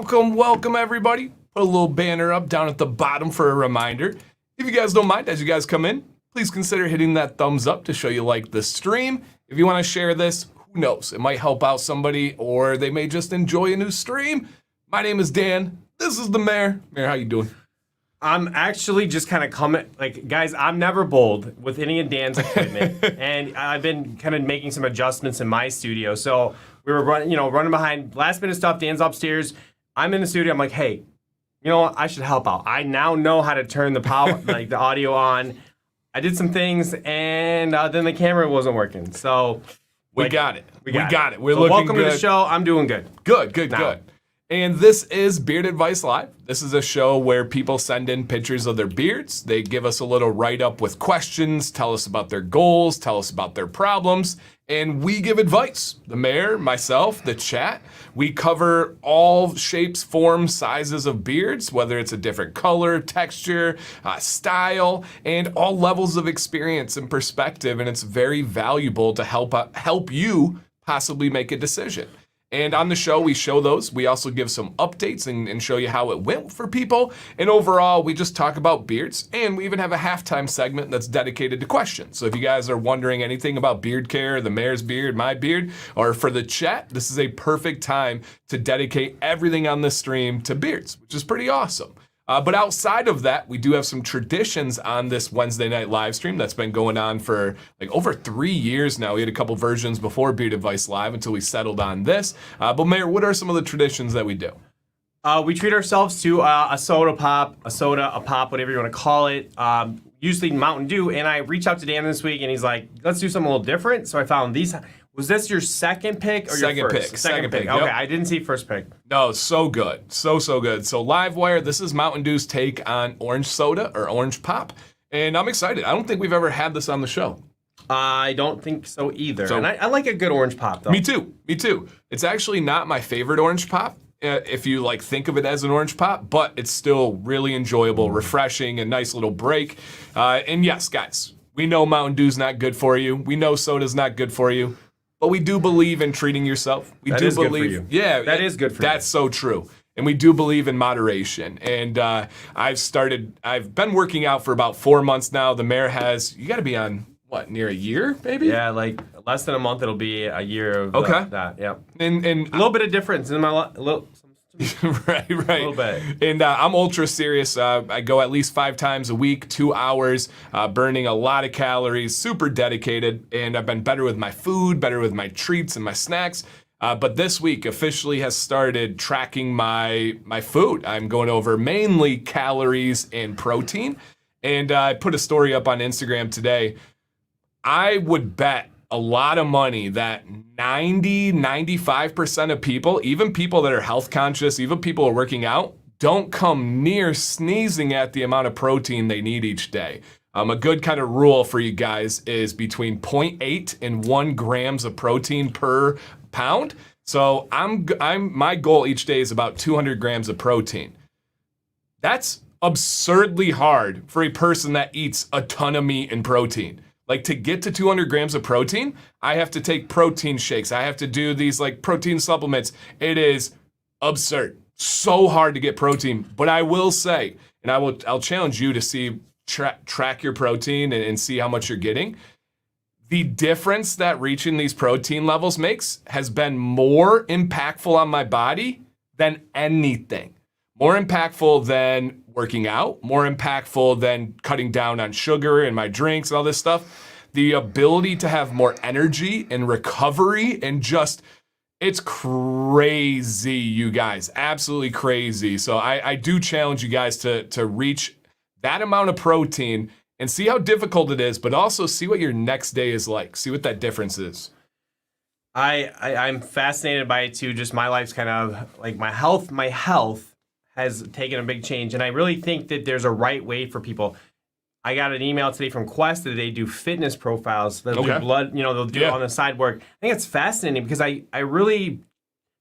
Welcome everybody. Put a little banner up down at the bottom for a reminder. If you guys don't mind, as you guys come in, please consider hitting that thumbs up to show you like the stream. If you want to share this, who knows? It might help out somebody, or they may just enjoy a new stream. My name is Dan. This is the Mayor. Mayor, how you doing? I'm actually just kind of coming, guys, I'm never bold with any of Dan's equipment. And I've been kind of making some adjustments in my studio. So we were running behind last minute stuff. Dan's upstairs. I'm in the studio. I'm like, hey, you know what? I should help out. I now know how to turn the power, like the audio on. I did some things, and then the camera wasn't working. So we got it. We got it. We're so looking welcome good. To the show. I'm doing good. Good. And this is Beard Advice Live. This is a show where people send in pictures of their beards. They give us a little write-up with questions, tell us about their goals, tell us about their problems, and we give advice. The mayor, myself, the chat. We cover all shapes, forms, sizes of beards, whether it's a different color, texture, style, and all levels of experience and perspective, and it's very valuable to help you possibly make a decision. And on the show, we show those. We also give some updates and show you how it went for people. And overall, we just talk about beards. And we even have a halftime segment that's dedicated to questions. So if you guys are wondering anything about beard care, the mayor's beard, my beard, or for the chat, this is a perfect time to dedicate everything on this stream to beards, which is pretty awesome. But outside of that, we do have some traditions on this Wednesday night live stream that's been going on for like over 3 years now. We had a couple versions before Beard Advice Live until we settled on this. But Mayor, what are some of the traditions that we do? We treat ourselves to a soda, a pop, whatever you want to call it. Usually Mountain Dew. And I reached out to Dan this week, and he's like, let's do something a little different. So I found these. Was this your second pick or your first? Second pick. Okay, yep. I didn't see first pick. No, so good. So good. So Livewire, this is Mountain Dew's take on orange soda or orange pop. And I'm excited. I don't think we've ever had this on the show. I don't think so either. And I like a good orange pop, though. Me too. It's actually not my favorite orange pop, if you think of it as an orange pop, but it's still really enjoyable, refreshing, a nice little break. And yes, guys, we know Mountain Dew's not good for you. We know soda's not good for you. But we do believe in treating yourself. That is good for you. Yeah, that is good for you. That's so true. And we do believe in moderation. And I've been working out for about 4 months now. The mayor has, you got to be on, what, near a year, maybe? Yeah, like less than a month, it'll be a year of that. Yeah. And a little bit of difference in my right. A little bit. And I'm ultra serious. I go at least 5 times a week, 2 hours, burning a lot of calories, super dedicated. And I've been better with my food, better with my treats and my snacks. But this week officially has started tracking my food. I'm going over mainly calories and protein. And I put a story up on Instagram today. I would bet a lot of money that 95% of people, even people that are health conscious, even people who are working out, don't come near sneezing at the amount of protein they need each day. A good kind of rule for you guys is between 0.8 and 1 grams of protein per pound. So my goal each day is about 200 grams of protein. That's absurdly hard for a person that eats a ton of meat and protein. To get to 200 grams of protein, I have to take protein shakes. I have to do these protein supplements. It is absurd. So hard to get protein. But I will say, and I'll challenge you to see, track your protein and see how much you're getting. The difference that reaching these protein levels makes has been more impactful on my body than anything. More impactful than working out, more impactful than cutting down on sugar in my drinks and all this stuff. The ability to have more energy and recovery and just, it's crazy, you guys, absolutely crazy. So I do challenge you guys to reach that amount of protein and see how difficult it is, but also see what your next day is like. See what that difference is. I'm fascinated by it too. Just my life's kind of my health has taken a big change. And I really think that there's a right way for people. I got an email today from Quest that they do fitness profiles. They'll do blood, they'll do it on the side work. I think it's fascinating because I really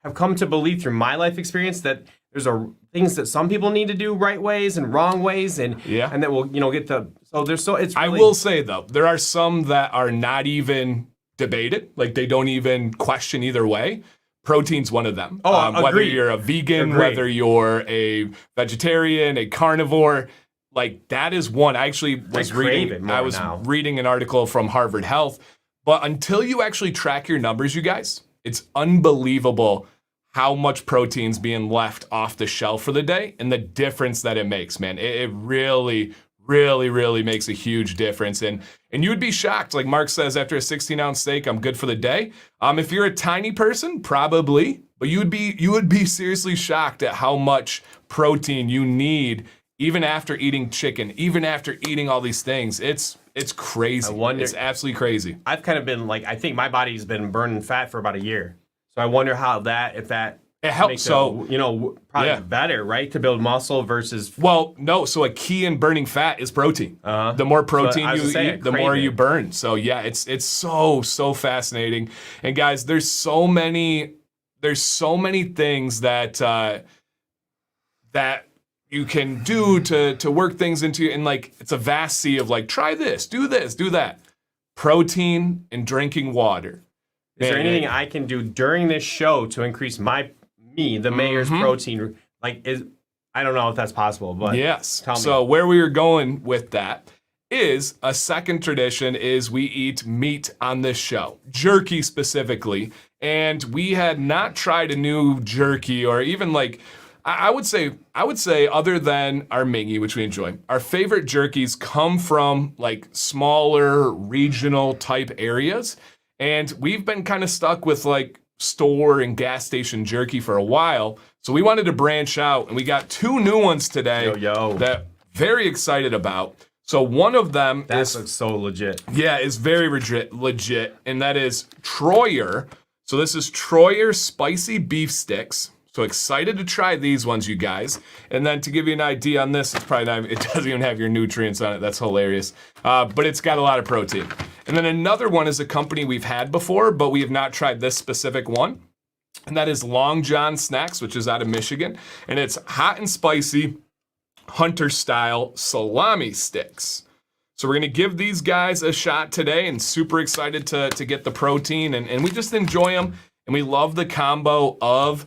have come to believe through my life experience that there's things that some people need to do right ways and wrong ways and that will, get it's really, I will say though, there are some that are not even debated. They don't even question either way. protein's one of them. Oh, whether agreed. you're a vegan, Agreed. whether you're a vegetarian, a carnivore, like that is one. I actually was crave it more I was now. reading an article from Harvard Health, but until you actually track your numbers, you guys, it's unbelievable how much protein's being left off the shelf for the day and the difference that it makes, man. It really, really, really makes a huge difference. And you would be shocked. Like Mark says, after a 16-ounce steak, I'm good for the day. If you're a tiny person, probably, but you would be seriously shocked at how much protein you need even after eating chicken, even after eating all these things. It's crazy. It's absolutely crazy. I've kind of been like, I think my body's been burning fat for about a year. So I wonder how if that it helps. makes So it, probably better, right? To build muscle versus. Well, no. So a key in burning fat is protein. The more protein you eat, the more you burn. So yeah, it's so fascinating. And guys, there's so many things that that you can do to work things into, and like it's a vast sea of like, try this, do that. Protein and drinking water. Is there anything I can do during this show to increase the mayor's protein? I don't know if that's possible, but yes. Tell me. So where we are going with that is a second tradition is we eat meat on this show, jerky specifically, and we had not tried a new jerky or even like. I would say other than our mingy, which we enjoy, our favorite jerkies come from like smaller regional type areas. And we've been kind of stuck with like store and gas station jerky for a while. So we wanted to branch out, and we got 2 new ones today that very excited about. So one of them looks so legit. Yeah, is very legit, and that is Troyer. So this is Troyer spicy beef sticks. So excited to try these ones, you guys. And then to give you an idea on this, it doesn't even have your nutrients on it. That's hilarious. But it's got a lot of protein. And then another one is a company we've had before, but we have not tried this specific one. And that is Long John Snacks, which is out of Michigan. And it's hot and spicy hunter style salami sticks. So we're gonna give these guys a shot today, and super excited to get the protein. And we just enjoy them. And we love the combo of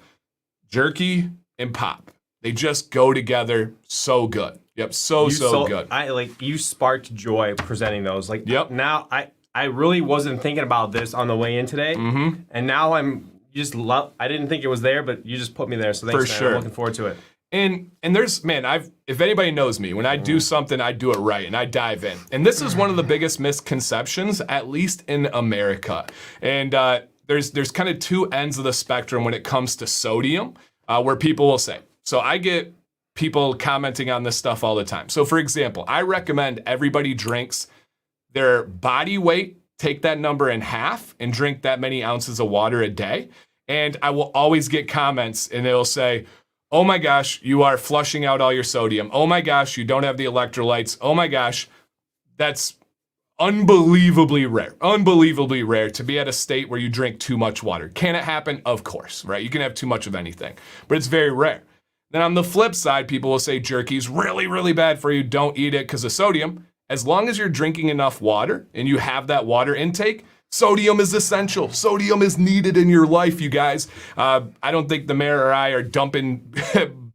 jerky and pop. They just go together so good. Yep, so good. You sparked joy presenting those. Like, yep. Now I really wasn't thinking about this on the way in today, and now I didn't think it was there, but you just put me there. So thanks, For man. sure. I'm looking forward to it. And there's, man, if anybody knows me, when I do something, I do it right and I dive in. And this is one of the biggest misconceptions, at least in America. And there's kind of 2 ends of the spectrum when it comes to sodium, where people will say. So I get people commenting on this stuff all the time. So for example, I recommend everybody drinks their body weight, take that number in half, and drink that many ounces of water a day. And I will always get comments, and it'll say, oh my gosh, you are flushing out all your sodium. Oh my gosh, you don't have the electrolytes. Oh my gosh, that's unbelievably rare to be at a state where you drink too much water. Can it happen? Of course, right? You can have too much of anything, but it's very rare. Then on the flip side, people will say jerky's really, really bad for you. Don't eat it because of sodium. As long as you're drinking enough water and you have that water intake, sodium is essential. Sodium is needed in your life, you guys. I don't think the mayor or I are dumping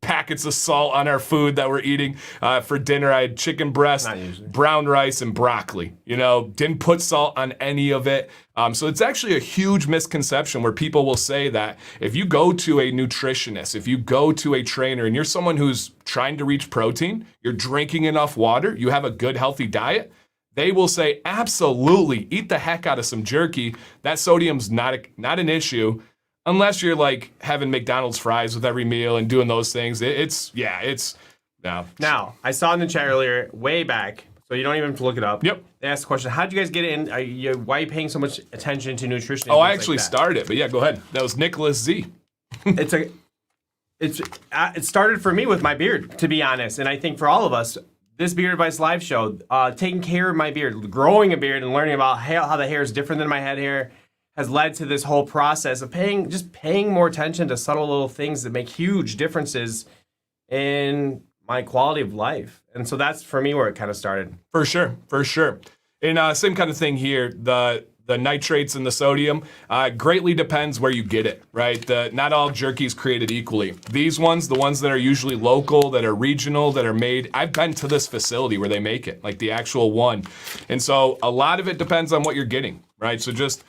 packets of salt on our food that we're eating for dinner. I had chicken breast, brown rice, and broccoli. Didn't put salt on any of it. So it's actually a huge misconception where people will say that if you go to a nutritionist, if you go to a trainer, and you're someone who's trying to reach protein, you're drinking enough water, you have a good, healthy diet, they will say, absolutely, eat the heck out of some jerky. That sodium's not an issue. Unless you're like having McDonald's fries with every meal and doing those things. No. Now, I saw in the chat earlier, way back, so you don't even have to look it up. Yep. They asked the question, how'd you guys get in? Why are you paying so much attention to nutrition? Oh, I actually started it, but yeah, go ahead. That was Nicholas Z. It started for me with my beard, to be honest. And I think for all of us, this Beard Advice live show, taking care of my beard, growing a beard and learning about how the hair is different than my head hair has led to this whole process of paying more attention to subtle little things that make huge differences in my quality of life. And so that's for me where it kind of started. For sure. And same kind of thing here. The the nitrates and the sodium greatly depends where you get it, right? Not all jerky is created equally. These ones, the ones that are usually local, that are regional, that are made, I've been to this facility where they make it, like the actual one. And so a lot of it depends on what you're getting, right? So just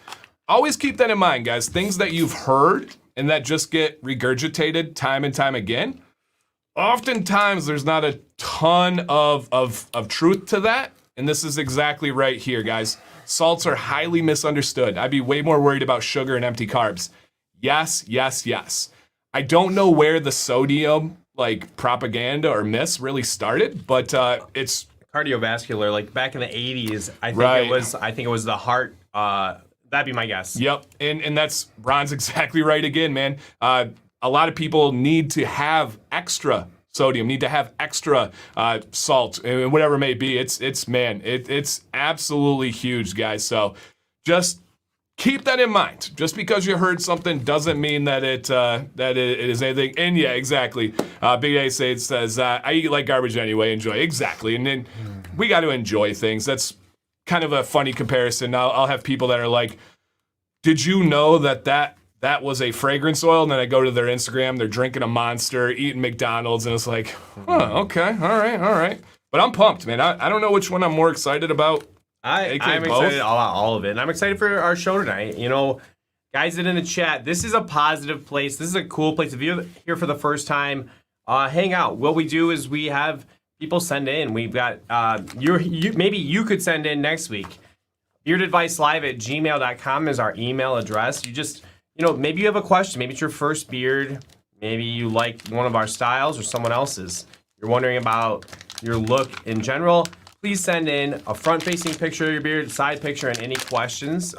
always keep that in mind, guys. Things that you've heard and that just get regurgitated time and time again, oftentimes there's not a ton of truth to that. And this is exactly right here, guys. Salts are highly misunderstood. I'd be way more worried about sugar and empty carbs. Yes, yes, yes. I don't know where the sodium propaganda or myths really started, but it's cardiovascular. Like back in the 80s, I think it was the heart. That'd be my guess. Yep, and that's Ron's exactly right again, man. A lot of people need to have extra sodium, need to have extra salt, and whatever it may be. It's absolutely huge, guys. So just keep that in mind. Just because you heard something doesn't mean that it is anything. And yeah, exactly. Big A says, I eat like garbage anyway. Enjoy. Exactly. And then we got to enjoy things. That's kind of a funny comparison. I'll have people that are like, did you know that was a fragrance oil? And then I go to their Instagram, they're drinking a Monster, eating McDonald's, and it's like, okay, all right. But I'm pumped, man. I don't know which one I'm more excited about. I'm excited about all of it. And I'm excited for our show tonight. You know, guys that in the chat, this is a positive place. This is a cool place. If you're here for the first time, hang out. What we do is we have people send in. We've got, maybe you could send in next week. beardadvicelive@gmail.com is our email address. You just, maybe you have a question. Maybe it's your first beard. Maybe you like one of our styles or someone else's. You're wondering about your look in general. Please send in a front-facing picture of your beard, side picture, and any questions.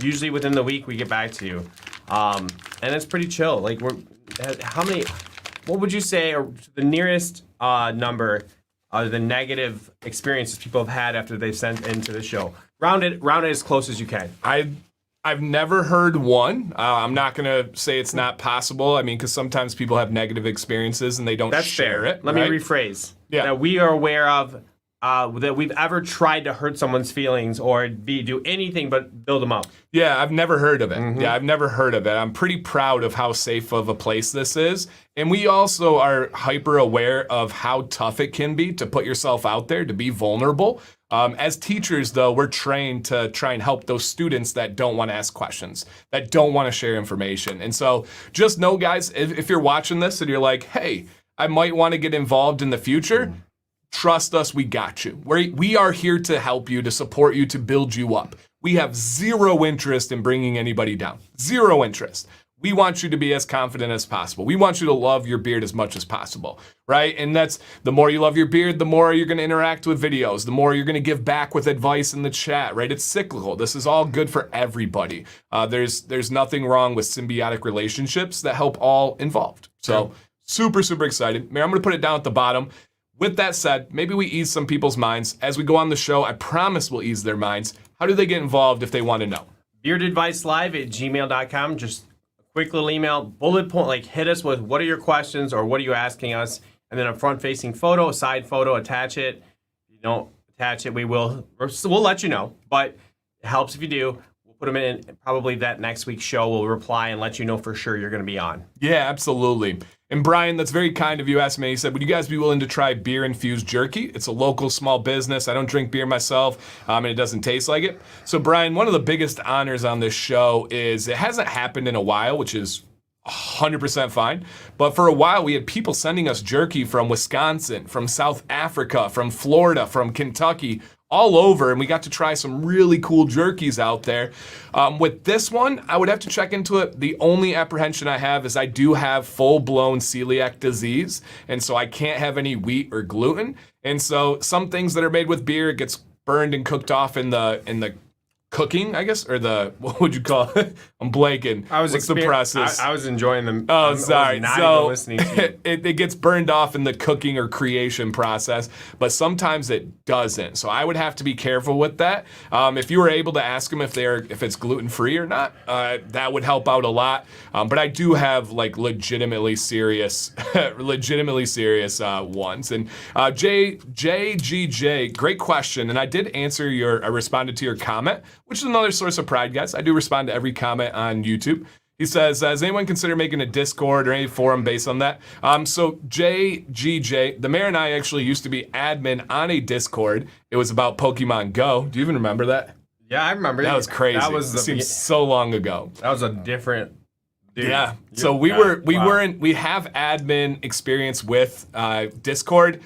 Usually within the week, we get back to you. And it's pretty chill. Like, what would you say are the nearest number of the negative experiences people have had after they've sent into the show? Round it as close as you can. I've never heard one. I'm not going to say it's not possible. I mean, because sometimes people have negative experiences and they don't share it. Let me rephrase. Yeah. That we are aware of that we've ever tried to hurt someone's feelings or do anything but build them up. Yeah, I've never heard of it. Mm-hmm. Yeah, I've never heard of it. I'm pretty proud of how safe of a place this is. And we also are hyper aware of how tough it can be to put yourself out there, to be vulnerable. As teachers, though, we're trained to try and help those students that don't want to ask questions, that don't want to share information. And so just know, guys, if you're watching this and you're like, hey, I might want to get involved in the future, trust us, we got you. We are here to help you, to support you, to build you up. We have zero interest in bringing anybody down. Zero interest. We want you to be as confident as possible. We want you to love your beard as much as possible, right? And that's the more you love your beard, the more you're going to interact with videos, the more you're going to give back with advice in the chat, right? It's cyclical. This is all good for everybody. There's nothing wrong with symbiotic relationships that help all involved. So super, super excited. Mary, I'm going to put it down at the bottom. With that said, maybe we ease some people's minds. As we go on the show, I promise we'll ease their minds. How do they get involved if they want to know? beardadvicelive@gmail.com. Just quick little email, bullet point, hit us with what are your questions or what are you asking us, and then a front-facing photo, a side photo, attach it. If you don't attach it, we'll let you know, but it helps if you do. We'll put them in probably that next week's show. We'll reply and let you know for sure you're going to be on. Yeah, absolutely. And Brian, that's very kind of you. Asked me, he said, would you guys be willing to try beer-infused jerky? It's a local small business. I don't drink beer myself, and it doesn't taste like it. So Brian, one of the biggest honors on this show is it hasn't happened in a while, which is 100% fine. But for a while, we had people sending us jerky from Wisconsin, from South Africa, from Florida, from Kentucky, all over, and we got to try some really cool jerkies out there. With this one, I would have to check into it. The only apprehension I have is I do have full-blown celiac disease, and so I can't have any wheat or gluten. And so some things that are made with beer, it gets burned and cooked off in the cooking, I guess, or what would you call it? I'm blanking. What's the process? I was enjoying them. Oh, sorry. So listening to it gets burned off in the cooking or creation process, but sometimes it doesn't. So I would have to be careful with that. If you were able to ask them if it's gluten free or not, that would help out a lot. But I do have legitimately serious ones. And JGJ, great question. And I responded to your comment, which is another source of pride, guys. I do respond to every comment on YouTube. He says, has anyone considered making a Discord or any forum based on that? So JGJ, the mayor and I actually used to be admin on a Discord. It was about Pokemon Go. Do you even remember that? Yeah, I remember. That was crazy. It seems so long ago. That was a different dude. Yeah. So we have admin experience with Discord.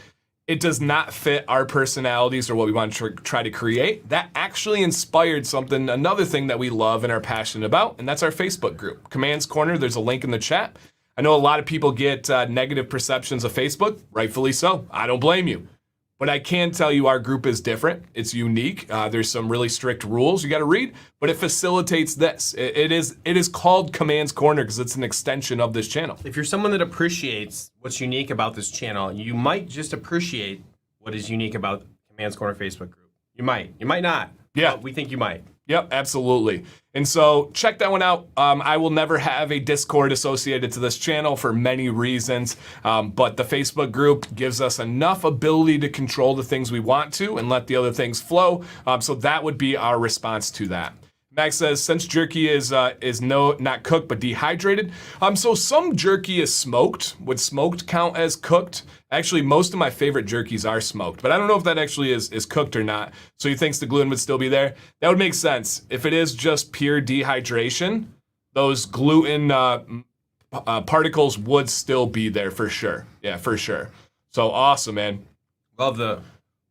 It does not fit our personalities or what we want to try to create. That actually inspired something, another thing that we love and are passionate about, and that's our Facebook group. Commands Corner, there's a link in the chat. I know a lot of people get negative perceptions of Facebook, rightfully so. I don't blame you. But I can tell you our group is different. It's unique. There's some really strict rules you got to read, but it facilitates this. It is called Commands Corner because it's an extension of this channel. If you're someone that appreciates what's unique about this channel, you might just appreciate what is unique about Commands Corner Facebook group. You might. You might not. Yeah. But we think you might. Yep, absolutely. And so check that one out. I will never have a Discord associated to this channel for many reasons, but the Facebook group gives us enough ability to control the things we want to and let the other things flow. So that would be our response to that. Max says, since jerky is not cooked but dehydrated, so some jerky is smoked. Would smoked count as cooked? Actually, most of my favorite jerkies are smoked, but I don't know if that actually is cooked or not. So he thinks the gluten would still be there? That would make sense. If it is just pure dehydration, those gluten particles would still be there for sure. Yeah, for sure. So awesome, man. Love the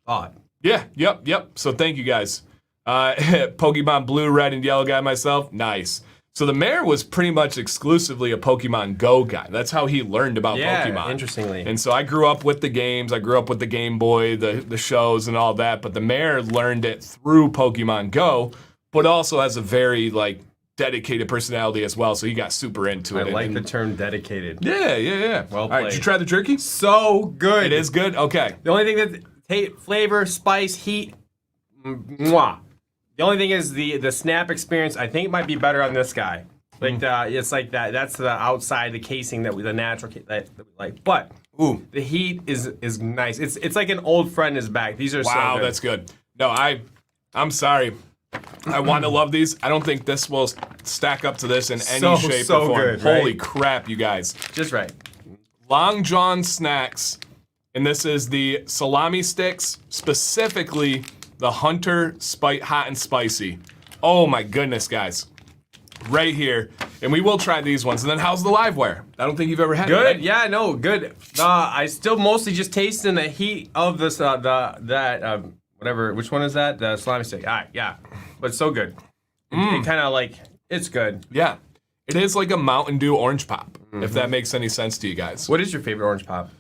thought. Yeah, yep. So thank you guys. Pokemon Blue, Red, and Yellow guy myself. Nice. So the mayor was pretty much exclusively a Pokemon Go guy. That's how he learned about Pokemon. Interestingly. And so I grew up with the games. I grew up with the Game Boy, the shows, and all that. But the mayor learned it through Pokemon Go, but also has a very dedicated personality as well. So he got super into it. I like the term dedicated. Yeah. Well all right, played. did you try the jerky? So good. It is good? Okay. The only thing that flavor, spice, heat, mwah. The only thing is the snap experience. I think it might be better on this guy. It's like that. That's the outside, the casing the natural that we like. But the heat is nice. It's like an old friend is back. These are wow, so good. that's good. No, I'm sorry. I want to love these. I don't think this will stack up to this in any shape or form. Good, Holy right? crap, you guys! Just right. Long John Snacks, and this is the salami sticks, specifically the Hunter Hot and Spicy. Oh my goodness, guys. Right here. And we will try these ones. And then how's the liveware? I don't think you've ever had it. Good. Right? Yeah, no, good. I still mostly just tasting the heat of this, whatever, which one is that? The salami stick. Yeah. But it's so good. It kind of it's good. Yeah. It is like a Mountain Dew orange pop, if that makes any sense to you guys. What is your favorite orange pop?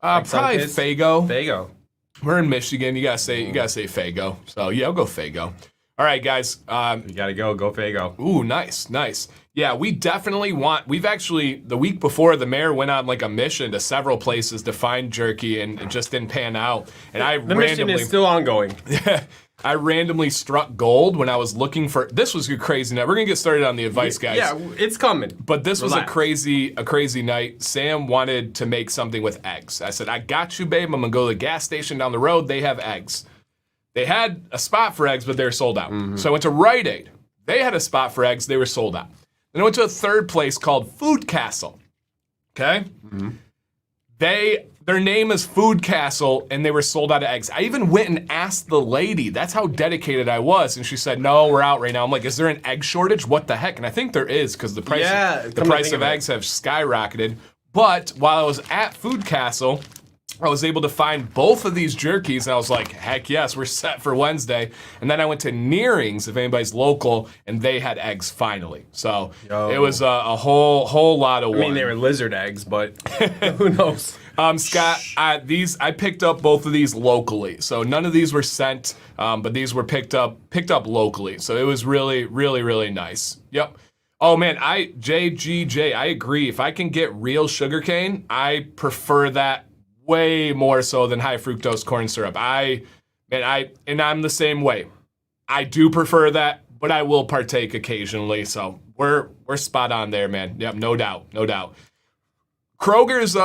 Probably Faygo. Faygo. We're in Michigan. You gotta say Faygo. So yeah, I'll go Faygo. All right, guys. You gotta go Faygo. Ooh, nice. Yeah, we've actually, the week before, the mayor went on a mission to several places to find jerky, and it just didn't pan out. And the mission is still ongoing. I randomly struck gold when I was looking for. This was a crazy night. We're gonna get started on the advice, guys. Yeah, it's coming. But this was a crazy night. Sam wanted to make something with eggs. I said, I got you, babe. I'm gonna go to the gas station down the road. They have eggs. They had a spot for eggs, but they're sold out. So I went to Rite Aid. They had a spot for eggs. They were sold out. Then I went to a third place called Food Castle. Okay? Their name is Food Castle, and they were sold out of eggs. I even went and asked the lady. That's how dedicated I was. And she said, no, we're out right now. I'm like, is there an egg shortage? What the heck? And I think there is, because the price of eggs have skyrocketed. But while I was at Food Castle, I was able to find both of these jerkies, and I was like, heck yes, we're set for Wednesday. And then I went to Nearing's, if anybody's local, and they had eggs finally. So it was a whole lot of I mean, they were lizard eggs, but who knows? Scott, I picked up both of these locally. So none of these were sent, but these were picked up locally. So it was really, really, really nice. Yep. Oh man, JGJ, I agree. If I can get real sugarcane, I prefer that way more so than high fructose corn syrup. I'm the same way. I do prefer that, but I will partake occasionally. So we're spot on there, man. Yep, no doubt. Kroger's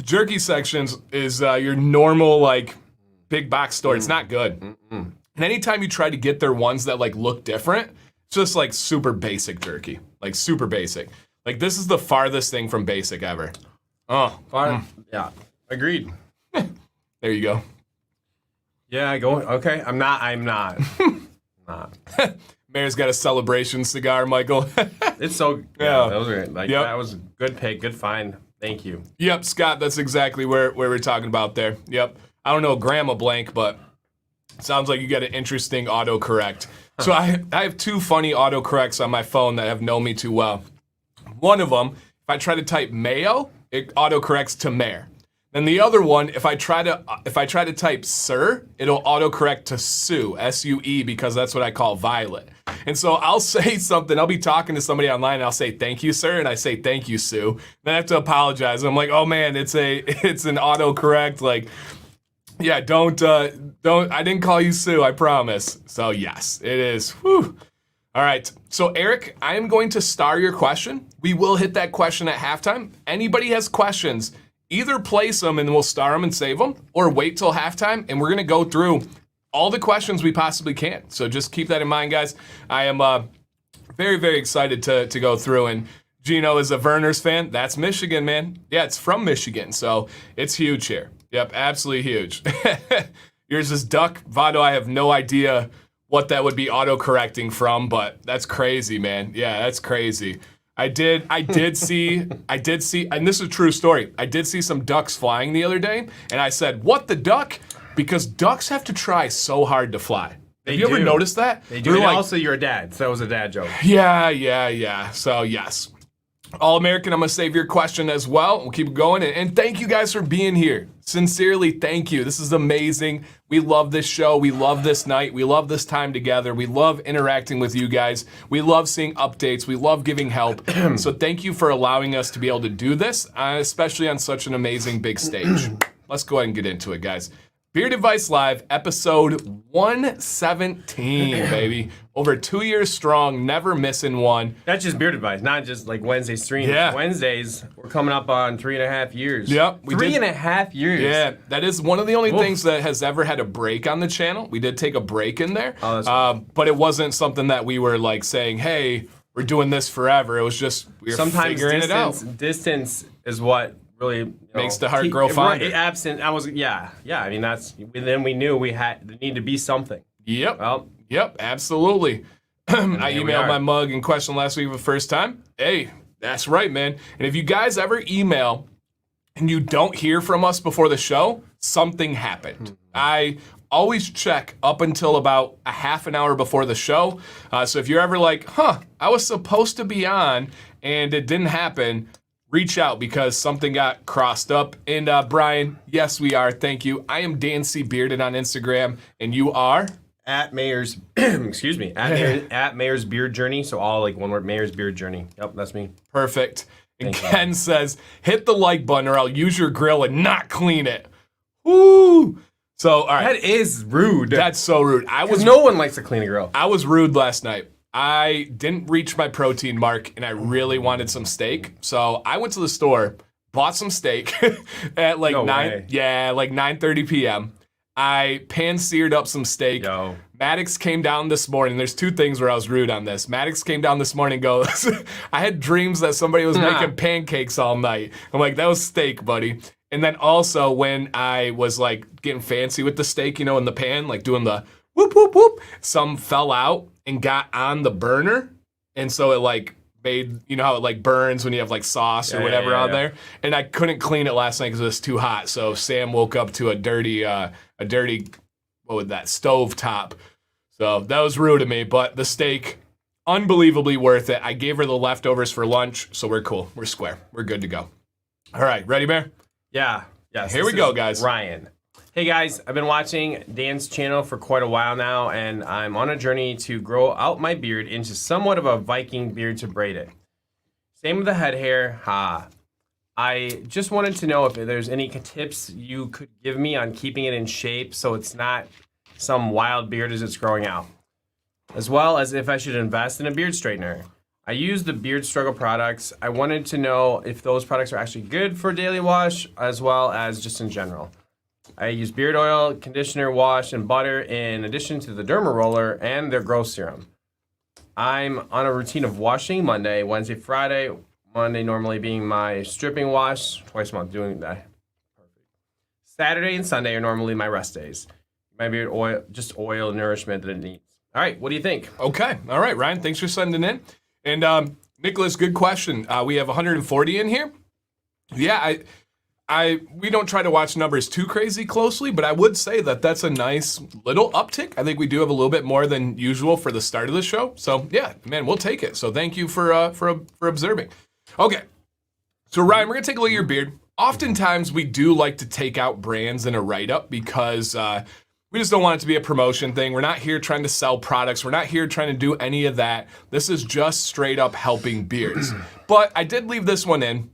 jerky sections is your normal big box store. It's not good. And anytime you try to get their ones that like look different, it's just like super basic jerky. Like super basic. Like this is the farthest thing from basic ever. Oh, Yeah, agreed. there you go. Yeah, okay. I'm not. Not. Mayor's got a celebration cigar, Michael. It's so Yeah. that was great. Like Yep. that was a good pick, good find. Thank you. Yep, Scott, that's exactly where we're talking about there. Yep. I don't know Grandma Blank, but sounds like you got an interesting autocorrect. So I have two funny autocorrects on my phone that have known me too well. One of them, if I try to type mayo, it autocorrects to mayor. Then the other one, if I try to type sir, it'll autocorrect to Sue, S-U-E, because that's what I call Violet. And so I'll say something, I'll be talking to somebody online, and I'll say thank you, sir, and I say thank you, Sue. Then I have to apologize. I'm like, oh man, it's an autocorrect. Like, yeah, don't. I didn't call you Sue, I promise. So yes, it is. Whew. All right. So Eric, I am going to star your question. We will hit that question at halftime. Anybody has questions, either place them and we'll star them and save them, or wait till halftime and we're going to go through all the questions we possibly can. So just keep that in mind, guys. I am very, very excited to go through. And Gino is a Verner's fan. That's Michigan, man. Yeah, it's from Michigan, so it's huge here. Yep, absolutely huge. Yours is Duck. Vado, I have no idea what that would be auto-correcting from, but that's crazy, man. Yeah, that's crazy. I did see, and this is a true story. I did see some ducks flying the other day, and I said, what the duck? Because ducks have to try so hard to fly. Have you ever noticed that? They do. And also, you're a dad, so that was a dad joke. Yeah. So, yes. All-American, I'm going to save your question as well. We'll keep going. And thank you guys for being here. Sincerely, thank you. This is amazing. We love this show. We love this night. We love this time together. We love interacting with you guys. We love seeing updates. We love giving help. So thank you for allowing us to be able to do this, especially on such an amazing big stage. Let's go ahead and get into it, guys. Beard Advice Live, episode 117, baby. Over 2 years strong, never missing one. That's just Beard Advice, not just like Wednesday streams. Yeah. Wednesdays, we're coming up on 3.5 years. Yep. 3.5 years. Yeah, that is one of the only things that has ever had a break on the channel. We did take a break in there, but it wasn't something that we were like saying, hey, we're doing this forever. It was just we were figuring it out. Distance is what really makes the heart grow fonder. Right, absent. I mean, that's then we knew there needed to be something. Yep. Well, yep. Absolutely. I emailed my mug in question last week for the first time. Hey, that's right, man. And if you guys ever email and you don't hear from us before the show, something happened. I always check up until about a half an hour before the show. So if you're ever like, I was supposed to be on and it didn't happen, reach out because something got crossed up. And Brian, yes, we are. Thank you. I am Dan C. Bearded on Instagram, and you are? At Mayor's, excuse me, at Mayor's Beard Journey. So all like one word, Mayor's Beard Journey. Yep, that's me. Perfect. And Ken says, hit the like button or I'll use your grill and not clean it. Woo! So, all right. That is rude. That's so rude. No one likes to clean a grill. I was rude last night. I didn't reach my protein mark, and I really wanted some steak. So I went to the store, bought some steak at like 9:30 p.m. I pan-seared up some steak. Maddox came down this morning. There's two things where I was rude on this. Maddox came down this morning and goes, I had dreams that somebody was making pancakes all night. I'm like, that was steak, buddy. And then also when I was like getting fancy with the steak, in the pan, like doing the whoop, whoop, whoop, some fell out and got on the burner. And so it like made, how it like burns when you have like sauce or whatever on there. And I couldn't clean it last night because it was too hot. So Sam woke up to a dirty, what was that, stove top. So that was rude of me, but the steak, unbelievably worth it. I gave her the leftovers for lunch, so we're cool. We're square. We're good to go. All right, ready, Bear? Yeah. Yes. Here we go, guys. Ryan. Hey guys, I've been watching Dan's channel for quite a while now, and I'm on a journey to grow out my beard into somewhat of a Viking beard to braid it. Same with the head hair. I just wanted to know if there's any tips you could give me on keeping it in shape so it's not some wild beard as it's growing out, as well as if I should invest in a beard straightener. I use the Beard Struggle products. I wanted to know if those products are actually good for daily wash as well as just in general. I use beard oil, conditioner, wash, and butter in addition to the derma roller and their growth serum. I'm on a routine of washing Monday, Wednesday, Friday. Monday normally being my stripping wash, twice a month doing that. Perfect. Saturday and Sunday are normally my rest days. My beard oil, just oil nourishment that it needs. All right, what do you think? Okay, all right, Ryan, thanks for sending in. And Nicholas, good question. We have 140 in here. Yeah, we don't try to watch numbers too crazy closely, but I would say that that's a nice little uptick. I think we do have a little bit more than usual for the start of the show. So yeah, man, we'll take it. So thank you for observing. Okay, so Ryan, we're gonna take a look at your beard. Oftentimes we do like to take out brands in a write-up because we just don't want it to be a promotion thing. We're not here trying to sell products. We're not here trying to do any of that. This is just straight up helping beards. But I did leave this one in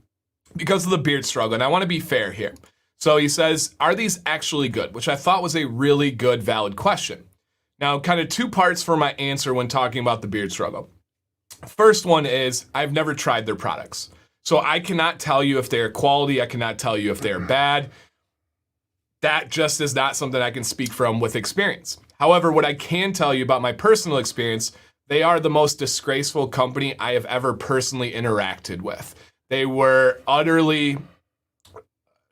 because of the beard struggle, and I want to be fair here. So he says, are these actually good? Which I thought was a really good, valid question. Now, kind of two parts for my answer when talking about the beard struggle. First one is, I've never tried their products. So I cannot tell you if they're quality. I cannot tell you if they're bad. That just is not something I can speak from with experience. However, what I can tell you about my personal experience, they are the most disgraceful company I have ever personally interacted with. They were utterly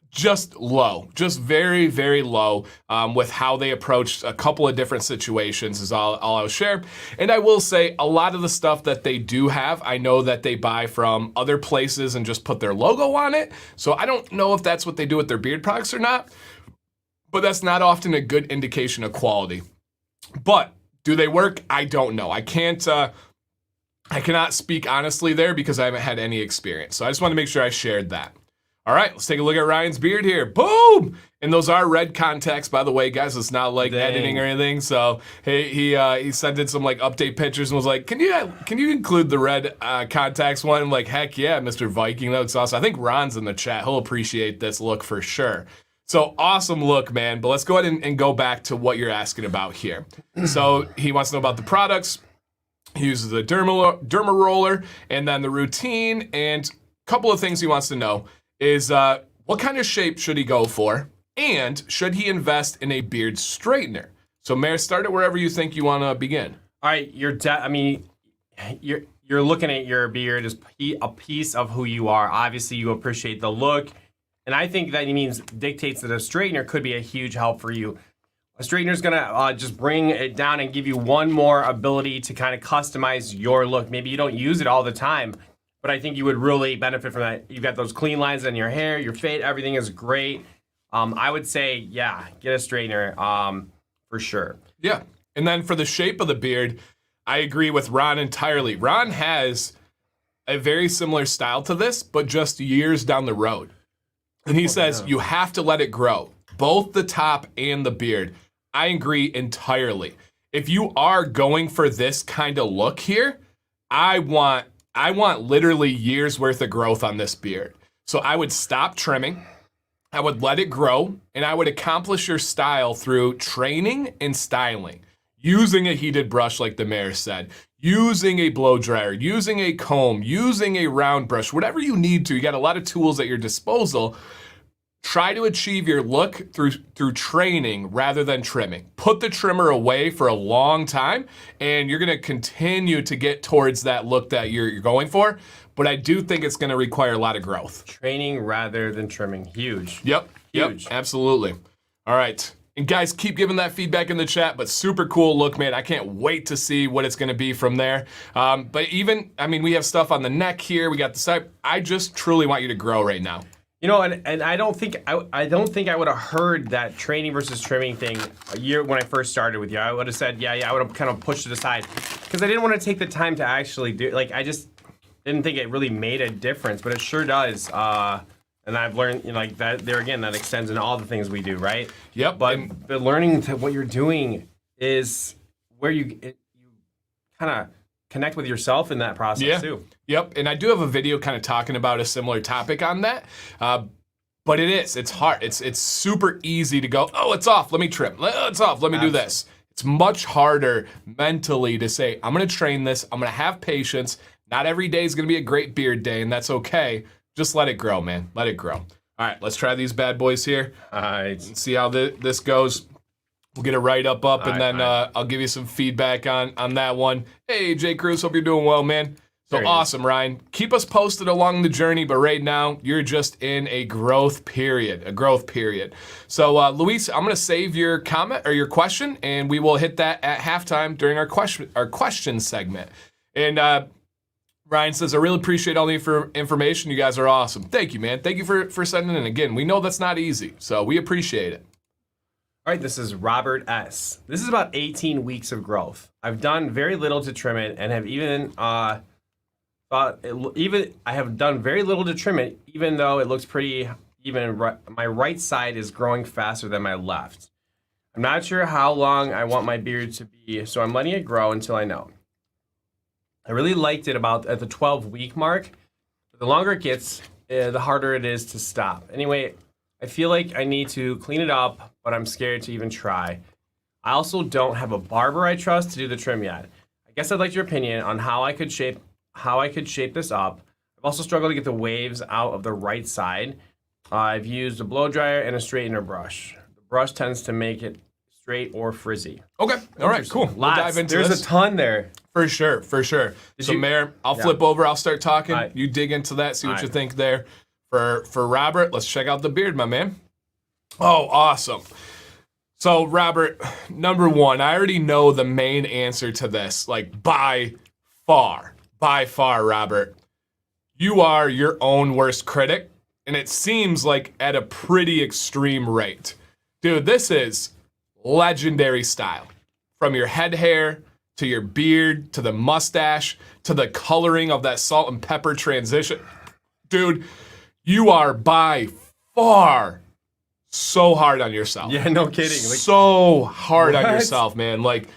just low, just very, very low with how they approached a couple of different situations is all I'll share. And I will say a lot of the stuff that they do have, I know that they buy from other places and just put their logo on it. So I don't know if that's what they do with their beard products or not, but that's not often a good indication of quality. But do they work? I don't know. I cannot speak honestly there because I haven't had any experience. So I just want to make sure I shared that. All right, let's take a look at Ryan's beard here. Boom! And those are red contacts, by the way, guys. It's not like editing or anything. So he sent in some like update pictures and was like, "Can you include the red contacts one?" I'm like, "Heck yeah, Mr. Viking, that looks awesome." I think Ron's in the chat. He'll appreciate this look for sure. So awesome look, man. But let's go ahead and go back to what you're asking about here. So he wants to know about the products. He uses the derma roller and then the routine. And a couple of things he wants to know is what kind of shape should he go for? And should he invest in a beard straightener? So Mayor, start it wherever you think you want to begin. All right, you're looking at your beard as a piece of who you are. Obviously, you appreciate the look. And I think that dictates that a straightener could be a huge help for you. A straightener is going to just bring it down and give you one more ability to kind of customize your look. Maybe you don't use it all the time, but I think you would really benefit from that. You've got those clean lines in your hair, your fade, everything is great. I would say, yeah, get a straightener for sure. Yeah. And then for the shape of the beard, I agree with Ron entirely. Ron has a very similar style to this, but just years down the road. And he says, you have to let it grow, both the top and the beard. I agree entirely. If you are going for this kind of look here, I want literally years worth of growth on this beard. So I would stop trimming, I would let it grow, and I would accomplish your style through training and styling. Using a heated brush like the mayor said, using a blow dryer, using a comb, using a round brush, whatever you need to. You got a lot of tools at your disposal. Try to achieve your look through training rather than trimming. Put the trimmer away for a long time, and you're going to continue to get towards that look that you're going for. But I do think it's going to require a lot of growth. Training rather than trimming. Huge. Yep. Huge. Yep, absolutely. All right. And guys, keep giving that feedback in the chat, but super cool look, man. I can't wait to see what it's going to be from there. But we have stuff on the neck here. We got the side. I just truly want you to grow right now. You know, and I don't think I would have heard that training versus trimming thing a year when I first started with you. I would have said, yeah, I would have kind of pushed it aside because I didn't want to take the time to actually do it. Like, I just didn't think it really made a difference, but it sure does. And I've learned, like that there again, that extends in all the things we do, right? Yep. But learning to what you're doing is where you kind of connect with yourself in that process too. Yep. And I do have a video kind of talking about a similar topic on that. But it's hard. It's super easy to go, oh, it's off. Let me trim. It's off. Let me do this. It's much harder mentally to say, I'm going to train this. I'm going to have patience. Not every day is going to be a great beard day, and that's okay. Just let it grow, man. Let it grow. All All right, let's try these bad boys here. All right. See how this goes. We'll get it right up, and then I'll give you some feedback on that one. Hey, Jay Cruz, hope you're doing well, man. So awesome, Ryan. Keep us posted along the journey, but right now, you're just in a growth period. So, Luis, I'm going to save your comment or your question, and we will hit that at halftime during our question segment. And Ryan says, I really appreciate all the information. You guys are awesome. Thank you, man. Thank you for sending in. Again, we know that's not easy, so we appreciate it. All right, this is Robert S. This is about 18 weeks of growth. I've done very little to trim it and have I have done very little to trim it, even though it looks pretty even. My right side is growing faster than my left. I'm not sure how long I want my beard to be, so I'm letting it grow until I know. I really liked it about at the 12-week mark. The longer it gets, the harder it is to stop. Anyway, I feel like I need to clean it up, but I'm scared to even try. I also don't have a barber I trust to do the trim yet. I guess I'd like your opinion on how I could shape this up. I've also struggled to get the waves out of the right side. I've used a blow dryer and a straightener brush. The brush tends to make it straight or frizzy. Okay. All right, cool. We'll dive into There's this. a ton there. For sure. So, Mayor, I'll flip over. I'll start talking. You dig into that, see what you think there. For Robert, let's check out the beard, my man. Oh, awesome. So, Robert, number one, I already know the main answer to this, like by far, Robert. You are your own worst critic, and it seems like at a pretty extreme rate. Dude, this is legendary style. From your head hair to your beard to the mustache to the coloring of that salt and pepper transition. Dude, you are by far so hard on yourself. Yeah, no kidding. So hard on yourself, man. Like,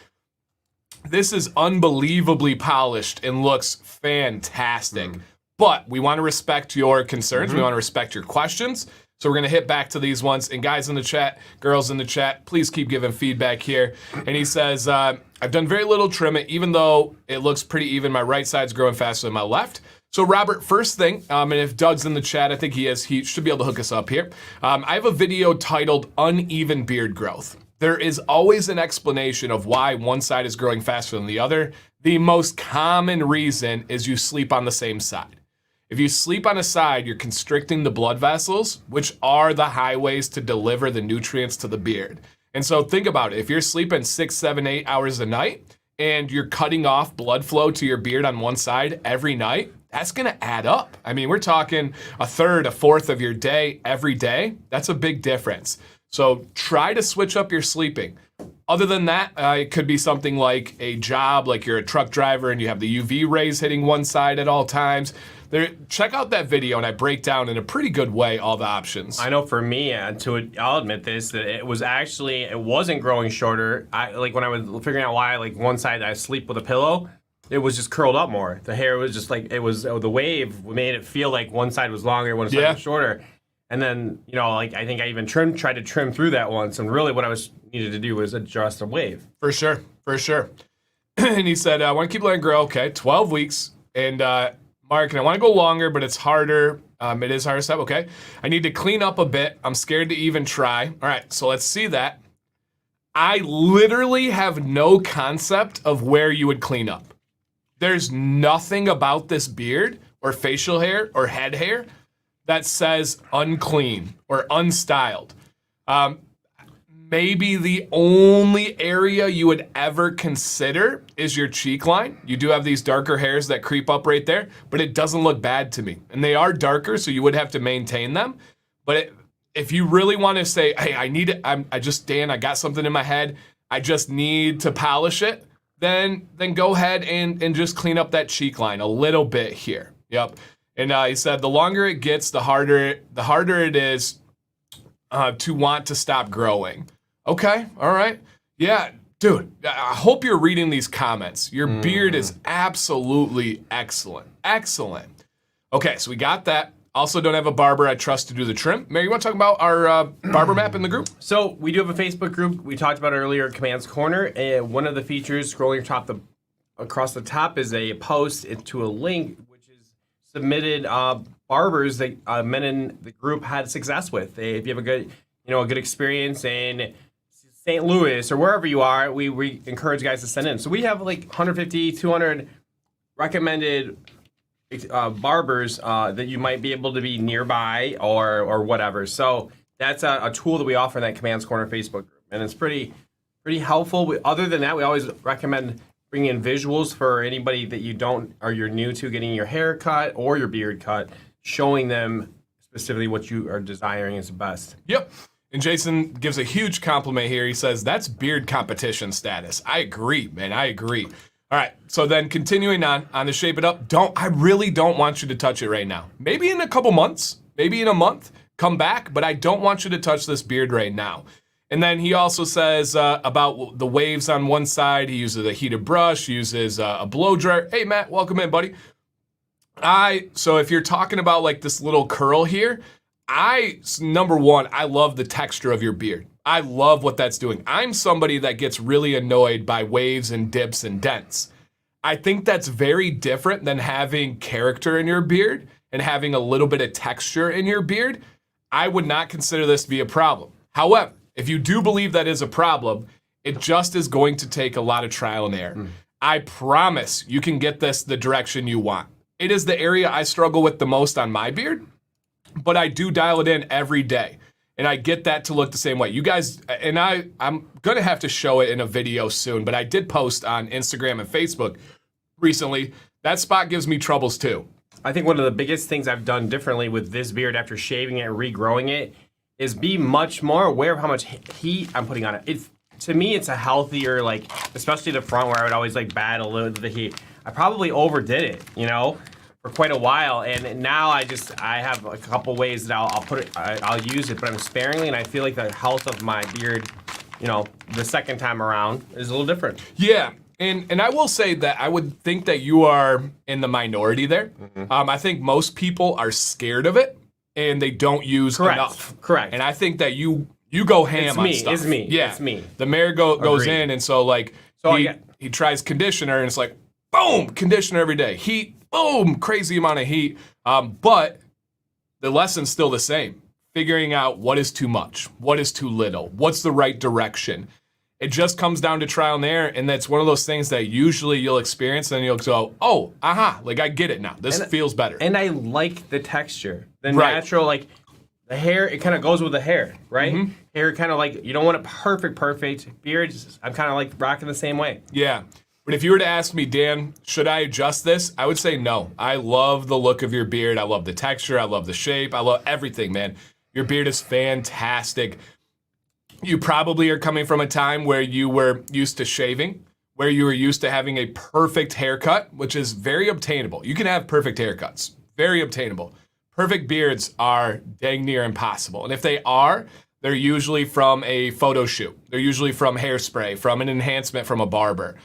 this is unbelievably polished and looks fantastic. But we want to respect your concerns. We want to respect your questions. So we're going to hit back to these ones. And guys in the chat, girls in the chat, please keep giving feedback here. And he says, I've done very little trim it, even though it looks pretty even. My right side's growing faster than my left. So, Robert, first thing, and if Doug's in the chat, I think he should be able to hook us up here. I have a video titled Uneven Beard Growth. There is always an explanation of why one side is growing faster than the other. The most common reason is you sleep on the same side. If you sleep on a side, you're constricting the blood vessels, which are the highways to deliver the nutrients to the beard. And so think about it. If you're sleeping 6, 7, 8 hours a night, and you're cutting off blood flow to your beard on one side every night, that's going to add up. I mean, we're talking a third, a fourth of your day every day. That's a big difference. So try to switch up your sleeping. Other than that, it could be something like a job, like you're a truck driver and you have the UV rays hitting one side at all times. Check out that video, and I break down in a pretty good way all the options. I know for me, I'll admit this, that it wasn't growing shorter. When I was figuring out why, like one side I sleep with a pillow, it was just curled up more. The hair was just like, the wave made it feel like one side was longer, one side was shorter. And then, I think I even tried to trim through that once, and really what I needed to do was adjust the wave. For sure. And he said, I want to keep letting it grow. Okay, 12 weeks. And Mark, and I want to go longer, but it's harder. It is harder stuff. Okay. I need to clean up a bit. I'm scared to even try. All right, so let's see that. I literally have no concept of where you would clean up. There's nothing about this beard or facial hair or head hair that says unclean or unstyled. Maybe the only area you would ever consider is your cheek line. You do have these darker hairs that creep up right there, but it doesn't look bad to me. And they are darker, so you would have to maintain them. But if you really want to say, hey, I need it, Dan, I got something in my head, I just need to polish it, then go ahead and just clean up that cheek line a little bit here. Yep. And he said the longer it gets, the harder it is to want to stop growing. Okay, all right. Yeah, dude, I hope you're reading these comments. Your beard is absolutely excellent. Excellent. Okay, so we got that. Also don't have a barber I trust to do the trim. Mary, you want to talk about our barber map in the group? So we do have a Facebook group. We talked about earlier, Commands Corner. One of the features scrolling across the top is a post to a link, which is submitted barbers that men in the group had success with. If you have a good experience in St. Louis or wherever you are, we encourage guys to send in. So we have like 150, 200 recommended barbers that you might be able to be nearby or whatever. So that's a tool that we offer in that Commands Corner Facebook group, and it's pretty helpful. Other than that, we always recommend bringing in visuals for anybody that you're new to getting your hair cut or your beard cut, showing them specifically what you are desiring is best. Yep. And Jason gives a huge compliment here. He says, that's beard competition status. I agree, man. I agree. All right. So then continuing on the Shape It Up, I really don't want you to touch it right now. Maybe in a couple months, maybe in a month, come back, but I don't want you to touch this beard right now. And then he also says about the waves on one side. He uses a heated brush, uses a blow dryer. Hey, Matt, welcome in, buddy. So if you're talking about like this little curl here, number one, I love the texture of your beard. I love what that's doing. I'm somebody that gets really annoyed by waves and dips and dents. I think that's very different than having character in your beard and having a little bit of texture in your beard. I would not consider this to be a problem. However, if you do believe that is a problem, it just is going to take a lot of trial and error. I promise you can get this the direction you want. It is the area I struggle with the most on my beard, but I do dial it in every day. And I get that to look the same way. You guys, and I'm going to have to show it in a video soon, but I did post on Instagram and Facebook recently. That spot gives me troubles too. I think one of the biggest things I've done differently with this beard after shaving it and regrowing it is be much more aware of how much heat I'm putting on it. To me, it's a healthier, like, especially the front where I would always like battle the heat. I probably overdid it, for quite a while, and now I have a couple ways that I'll use it, but I'm sparingly, and I feel like the health of my beard, the second time around is a little different. Yeah. And I will say that I would think that you are in the minority there. I think most people are scared of it and they don't use enough. Correct. And I think that you go ham on stuff. It's me. Yeah. It's me. The mayor goes in, and so like he tries conditioner, and it's like boom, conditioner every day. Heat, boom, crazy amount of heat. But the lesson's still the same. Figuring out what is too much, what is too little, what's the right direction. It just comes down to trial and error, and that's one of those things that usually you'll experience, and you'll go, oh, like I get it now. This feels better. And I like the texture. The natural, like, the hair, it kind of goes with the hair, right? Hair kind of like, you don't want it perfect. Beard, I'm kind of like rocking the same way. Yeah. But if you were to ask me, Dan, should I adjust this? I would say no. I love the look of your beard. I love the texture. I love the shape. I love everything, man. Your beard is fantastic. You probably are coming from a time where you were used to shaving, where you were used to having a perfect haircut, which is very obtainable. You can have perfect haircuts, very obtainable. Perfect beards are dang near impossible. And if they are, they're usually from a photo shoot. They're usually from hairspray, from an enhancement from a barber.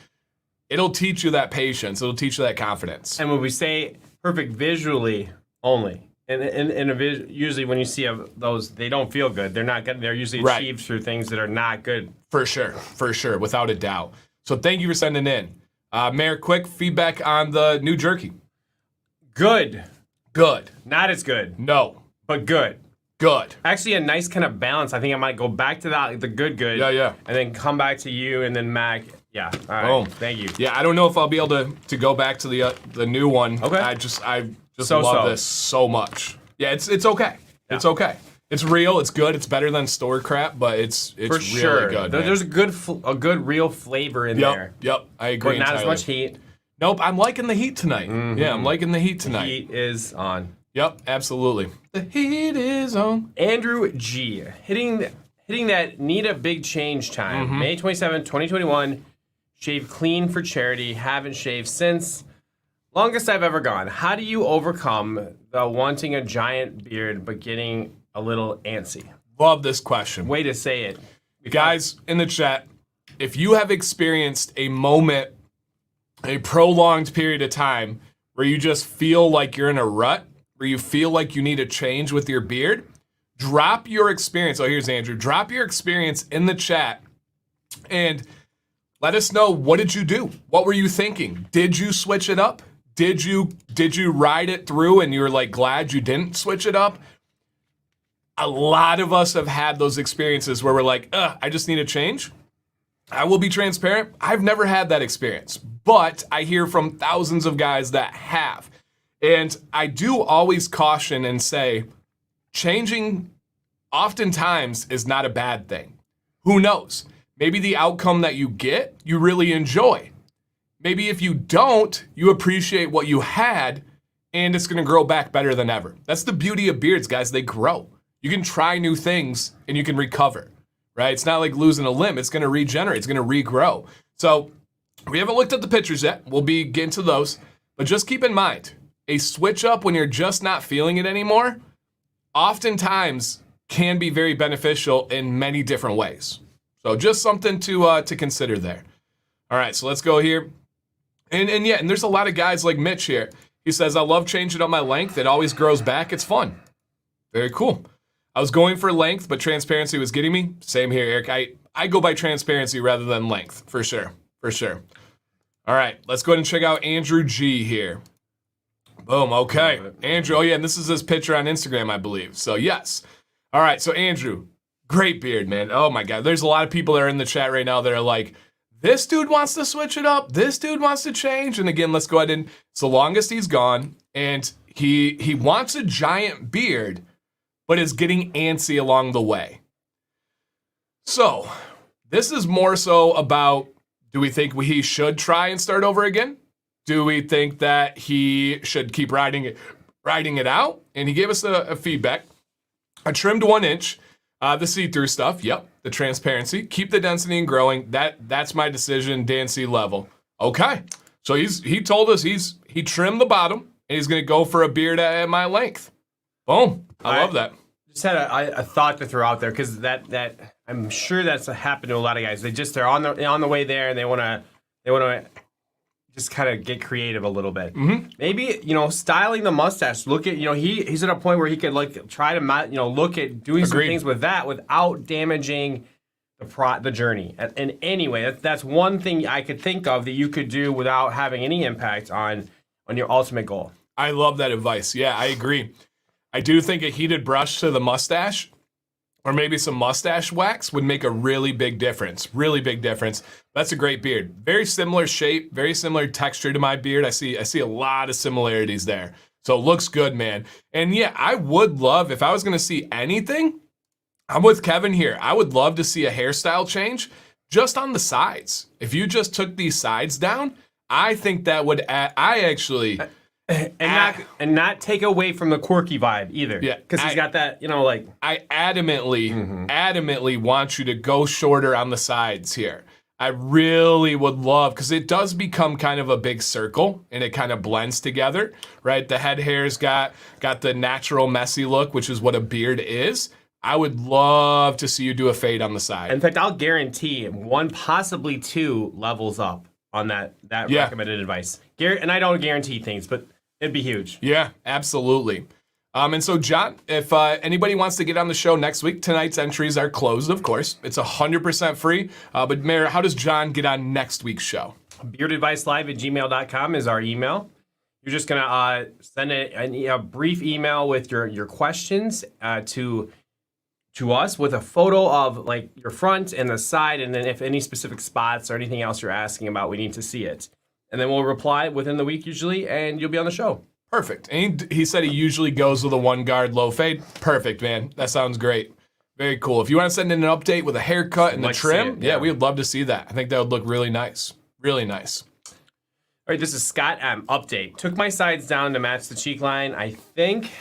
It'll teach you that patience. It'll teach you that confidence. And when we say perfect visually only, usually when you see those, they don't feel good. They're not good. They're usually achieved through things that are not good. For sure, without a doubt. So thank you for sending in. Mayor, quick feedback on the new jerky. Good. Not as good. No. But good. Good. Actually, a nice kind of balance. I think I might go back to that, the good. Yeah. And then come back to you, and then Mac. Yeah. All right. Boom. Thank you. Yeah, I don't know if I'll be able to go back to the new one. Okay. I just love this so much. Yeah, it's okay. Yeah. It's okay. It's real. It's good. It's better than store crap, but it's For really sure. good. There's a good real flavor in there. Yep. I agree. But not entirely. as much heat. Nope. I'm liking the heat tonight. Yeah, I'm liking the heat tonight. The heat is on. Yep. Absolutely. The heat is on. Andrew G. hitting that need a big change time. May 27, 2021. Shave clean for charity. Haven't shaved since. Longest I've ever gone. How do you overcome the wanting a giant beard but getting a little antsy? Love this question. Way to say it. Guys in the chat, if you have experienced a moment, a prolonged period of time where you just feel like you're in a rut, where you feel like you need a change with your beard, drop your experience. Oh, here's Andrew. Drop your experience in the chat and let us know, what did you do? What were you thinking? Did you switch it up? Did you ride it through and you were like glad you didn't switch it up? A lot of us have had those experiences where we're like, I just need a change. I will be transparent. I've never had that experience, but I hear from thousands of guys that have. And I do always caution and say, changing oftentimes is not a bad thing. Who knows? Maybe the outcome that you get, you really enjoy. Maybe if you don't, you appreciate what you had and it's going to grow back better than ever. That's the beauty of beards, guys. They grow. You can try new things and you can recover, right? It's not like losing a limb. It's going to regenerate. It's going to regrow. So we haven't looked at the pictures yet. We'll be getting to those. But just keep in mind, a switch up when you're just not feeling it anymore, oftentimes can be very beneficial in many different ways. So just something to consider there. All right, so let's go here. And there's a lot of guys like Mitch here. He says, I love changing up my length. It always grows back. It's fun. Very cool. I was going for length, but transparency was getting me. Same here, Eric. I go by transparency rather than length, for sure. For sure. All right, let's go ahead and check out Andrew G here. Boom, okay. Andrew, oh yeah, and this is his picture on Instagram, I believe. So yes. All right, so Andrew, great beard, man. Oh my God, there's a lot of people that are in the chat right now that are like, this dude wants to switch it up. This dude wants to change. And again, let's go ahead and, it's the longest he's gone. And he wants a giant beard, but is getting antsy along the way. So this is more so about, do we think he should try and start over again? Do we think that he should keep riding it out? And he gave us a feedback. I trimmed 1 inch, the see-through stuff. Yep, the transparency. Keep the density and growing. That's my decision, Dan C level. Okay, so he told us he trimmed the bottom and he's gonna go for a beard at my length. Boom, I love that. Just had a thought to throw out there because that I'm sure that's happened to a lot of guys. They're on the way there and they want to just kind of get creative a little bit. Mm-hmm. Maybe styling the mustache. Look at he's at a point where he could like try to look at doing some things with that without damaging the journey. And anyway, that's one thing I could think of that you could do without having any impact on your ultimate goal. I love that advice. Yeah, I agree. I do think a heated brush to the mustache or maybe some mustache wax would make a really big difference. Really big difference. That's a great beard. Very similar shape, very similar texture to my beard. I see a lot of similarities there. So it looks good, man. And yeah, I would love, if I was gonna see anything, I'm with Kevin here. I would love to see a hairstyle change just on the sides. If you just took these sides down, I think that would add, and not take away from the quirky vibe either. Yeah, because he's got that, I adamantly want you to go shorter on the sides here. I really would love, because it does become kind of a big circle and it kind of blends together, right? The head hair's got the natural messy look, which is what a beard is. I would love to see you do a fade on the side. In fact, I'll guarantee 1, possibly 2 levels up on that recommended advice. And I don't guarantee things, but it'd be huge. Yeah, absolutely. And so, John, if anybody wants to get on the show next week, tonight's entries are closed, of course. It's 100% free. But, Mayor, how does John get on next week's show? beardadvicelive@gmail.com is our email. You're just going to send a brief email with your questions to us with a photo of like your front and the side, and then if any specific spots or anything else you're asking about, we need to see it. And then we'll reply within the week usually, and you'll be on the show. Perfect. And he said he usually goes with a 1 guard low fade. Perfect, man. That sounds great. Very cool. If you want to send in an update with a haircut and the trim, yeah, we would love to see that. I think that would look really nice. Really nice. All right, this is Scott M. Update. Took my sides down to match the cheek line. I think,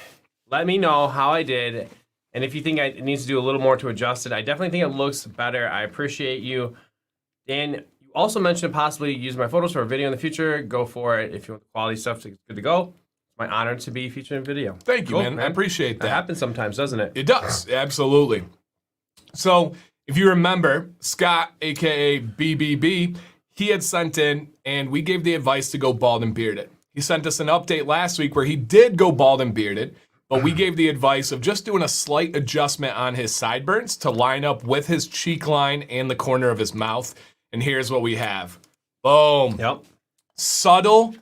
let me know how I did. And if you think it needs to do a little more to adjust it, I definitely think it looks better. I appreciate you. Dan, you also mentioned possibly use my photos for a video in the future. Go for it. If you want the quality stuff, it's good to go. It's my honor to be featured in video. Thank you, man. I appreciate that. That happens sometimes, doesn't it? It does. Absolutely. So if you remember, Scott, a.k.a. BBB, he had sent in, and we gave the advice to go bald and bearded. He sent us an update last week where he did go bald and bearded, but we gave the advice of just doing a slight adjustment on his sideburns to line up with his cheek line and the corner of his mouth. And here's what we have. Boom. Yep. Subtle,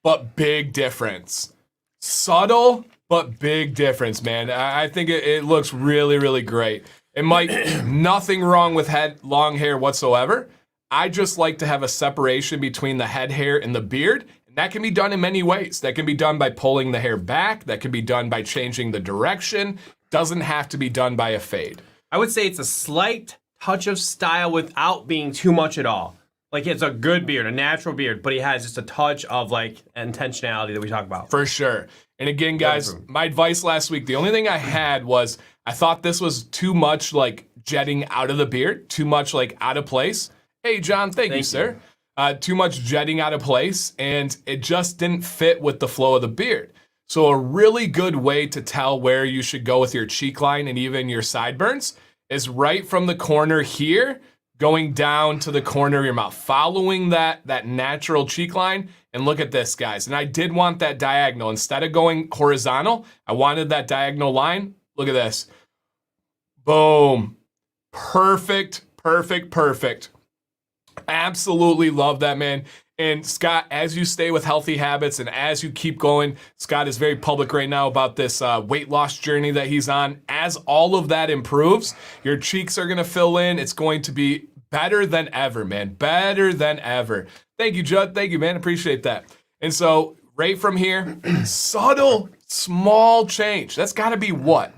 but big difference. Subtle, but big difference, man. I think it looks really, really great. It might, nothing wrong with long hair whatsoever. I just like to have a separation between the head hair and the beard. And that can be done in many ways. That can be done by pulling the hair back. That can be done by changing the direction. Doesn't have to be done by a fade. I would say it's a slight touch of style without being too much at all. Like, it's a good beard, a natural beard, but he has just a touch of, like, intentionality that we talk about. For sure. And again, guys, my advice last week, the only thing I had was I thought this was too much, like, jetting out of the beard, too much, like, out of place. Hey, John, thank you, sir. Too much jetting out of place, and it just didn't fit with the flow of the beard. So a really good way to tell where you should go with your cheek line and even your sideburns is right from the corner here, going down to the corner of your mouth, following that natural cheek line. And look at this, guys. And I did want that diagonal. Instead of going horizontal, I wanted that diagonal line. Look at this. Boom. Perfect, perfect, perfect. Absolutely love that, man. And Scott, as you stay with healthy habits and as you keep going, Scott is very public right now about this weight loss journey that he's on. As all of that improves, your cheeks are going to fill in. It's going to be better than ever, man. Better than ever. Thank you, Judd. Thank you, man. Appreciate that. And so right from here, subtle, small change. That's got to be what?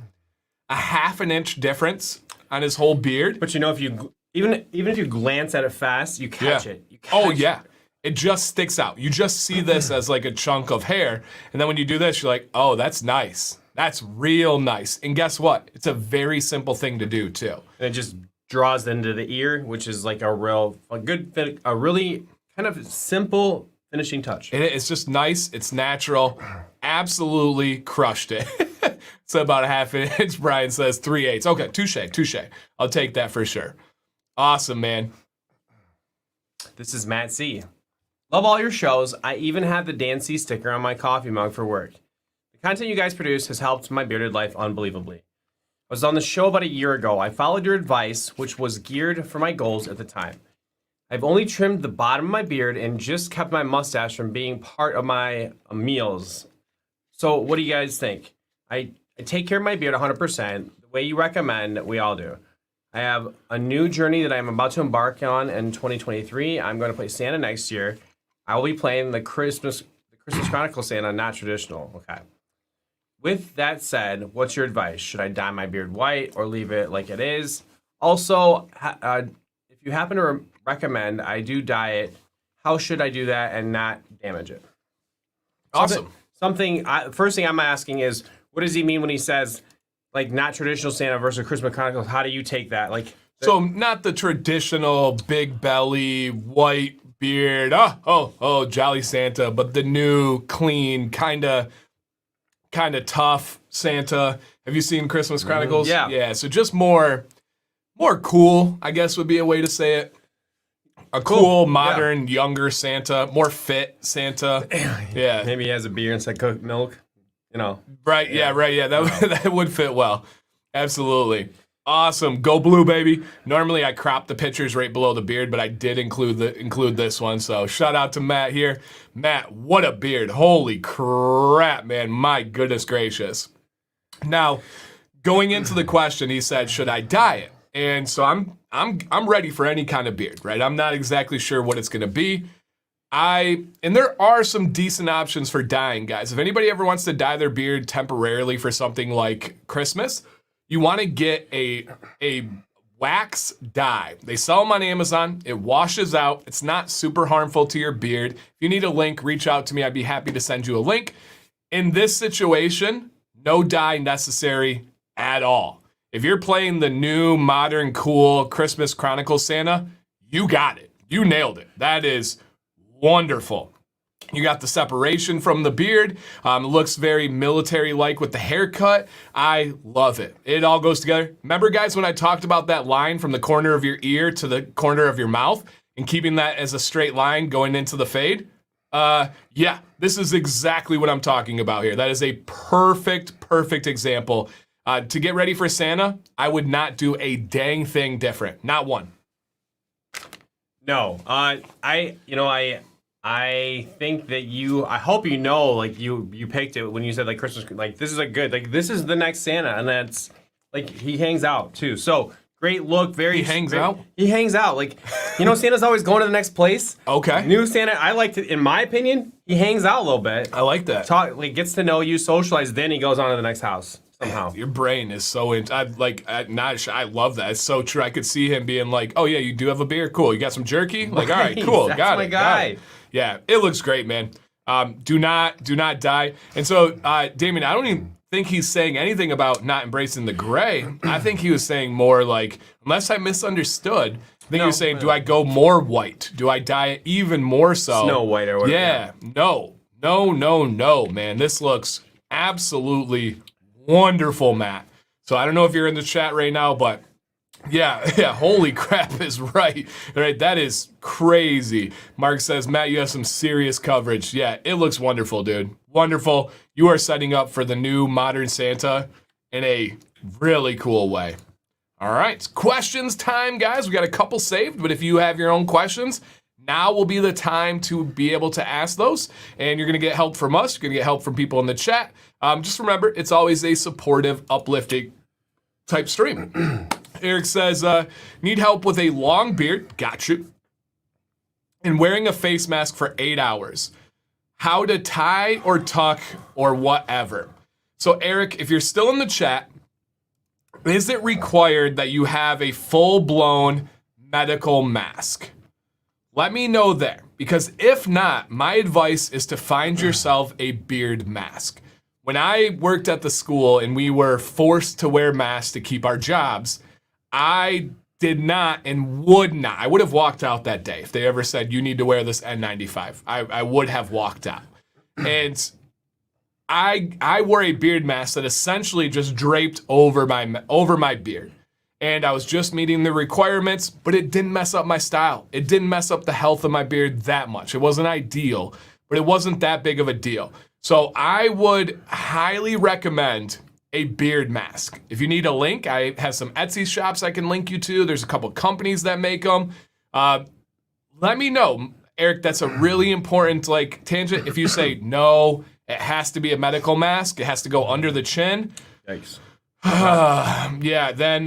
A half an inch difference on his whole beard. But you know, if you even if you glance at it fast, you catch it. You catch it. It just sticks out. You just see this as like a chunk of hair. And then when you do this, you're like, oh, that's nice. That's real nice. And guess what? It's a very simple thing to do too. And it just draws into the ear, which is like a really kind of simple finishing touch. And it's just nice. It's natural. Absolutely crushed it. It's about a half an inch. Brian says 3/8. Okay, touche. I'll take that for sure. Awesome, man. This is Matt C. Love all your shows. I even have the Dan C sticker on my coffee mug for work. The content you guys produce has helped my bearded life unbelievably. I was on the show about a year ago. I followed your advice, which was geared for my goals at the time. I've only trimmed the bottom of my beard and just kept my mustache from being part of my meals. So what do you guys think? I take care of my beard 100%. The way you recommend, we all do. I have a new journey that I'm about to embark on in 2023. I'm going to play Santa next year. I will be playing the Christmas Chronicle Santa, not traditional. Okay. With that said, what's your advice? Should I dye my beard white or leave it like it is? Also, if you happen to recommend I do dye it, how should I do that and not damage it? Awesome. First thing I'm asking is, what does he mean when he says, like, not traditional Santa versus Christmas Chronicles? How do you take that? Like, so not the traditional big belly, white beard, jolly Santa, but the new, clean, kind of tough Santa. Have you seen Christmas Chronicles? Yeah. Yeah, so just more cool, I guess would be a way to say it. A cool, modern, younger Santa, more fit Santa. Yeah. Maybe he has a beard instead of cooked milk. You know. Right, yeah. That would fit well. Absolutely. Awesome. Go blue, baby. Normally I crop the pictures right below the beard, but I did include this one. So shout out to Matt here. Matt, what a beard. Holy crap, man. My goodness gracious. Now, going into the question, he said, should I dye it? And so I'm ready for any kind of beard, right? I'm not exactly sure what it's gonna be. And there are some decent options for dyeing, guys. If anybody ever wants to dye their beard temporarily for something like Christmas, you want to get a wax dye. They sell them on Amazon. It washes out. It's not super harmful to your beard. If you need a link, reach out to me. I'd be happy to send you a link. In this situation, no dye necessary at all. If you're playing the new, modern, cool Christmas Chronicle Santa, you got it. You nailed it. That is wonderful. You got the separation from the beard. Looks very military-like with the haircut. I love it. It all goes together. Remember, guys, when I talked about that line from the corner of your ear to the corner of your mouth and keeping that as a straight line going into the fade? Yeah, this is exactly what I'm talking about here. That is a perfect example. To get ready for Santa, I would not do a dang thing different. Not one. No. I think that I hope you know, like you picked it when you said like Christmas, like this is this is the next Santa, and that's like he hangs out too. So great look, He hangs out? He hangs out, like Santa's always going to the next place. Okay. New Santa, I like to, in my opinion, he hangs out a little bit. I like that. Gets to know you, socialize, then he goes on to the next house somehow. Your brain is so I love that. It's so true. I could see him being like, "Oh yeah, you do have a beer. Cool. You got some jerky? Like, all right, cool. That's got my it. guy. Got it." Yeah, it looks great, man. Do not die. And so, Damien, I don't even think he's saying anything about not embracing the gray. I think he was saying more like, unless I misunderstood, I think he was saying, do I go more white? Do I dye it even more so? Snow White or whatever. Yeah, no, man. This looks absolutely wonderful, Matt. So I don't know if you're in the chat right now, but yeah, holy crap is right. Right, that is crazy. Mark says, Matt, you have some serious coverage. Yeah, it looks wonderful, dude. Wonderful. You are setting up for the new modern Santa in a really cool way. All right, questions time, guys. We got a couple saved, but if you have your own questions, now will be the time to be able to ask those, and you're going to get help from us. You're going to get help from people in the chat. Just remember, it's always a supportive, uplifting type stream. Eric says, need help with a long beard, got you, and wearing a face mask for 8 hours. How to tie or tuck or whatever. So Eric, if you're still in the chat, is it required that you have a full-blown medical mask? Let me know there, because if not, my advice is to find yourself a beard mask. When I worked at the school and we were forced to wear masks to keep our jobs, I did not and would not. I would have walked out that day if they ever said, you need to wear this N95. I would have walked out. And I wore a beard mask that essentially just draped over my beard. And I was just meeting the requirements, but it didn't mess up my style. It didn't mess up the health of my beard that much. It wasn't ideal, but it wasn't that big of a deal. So I would highly recommend a beard mask. If you need a link, I have some Etsy shops I can link you to. There's a couple companies that make them. Let me know, Eric. That's a really important tangent. If you say no, it has to be a medical mask. It has to go under the chin. Yikes. Yeah, then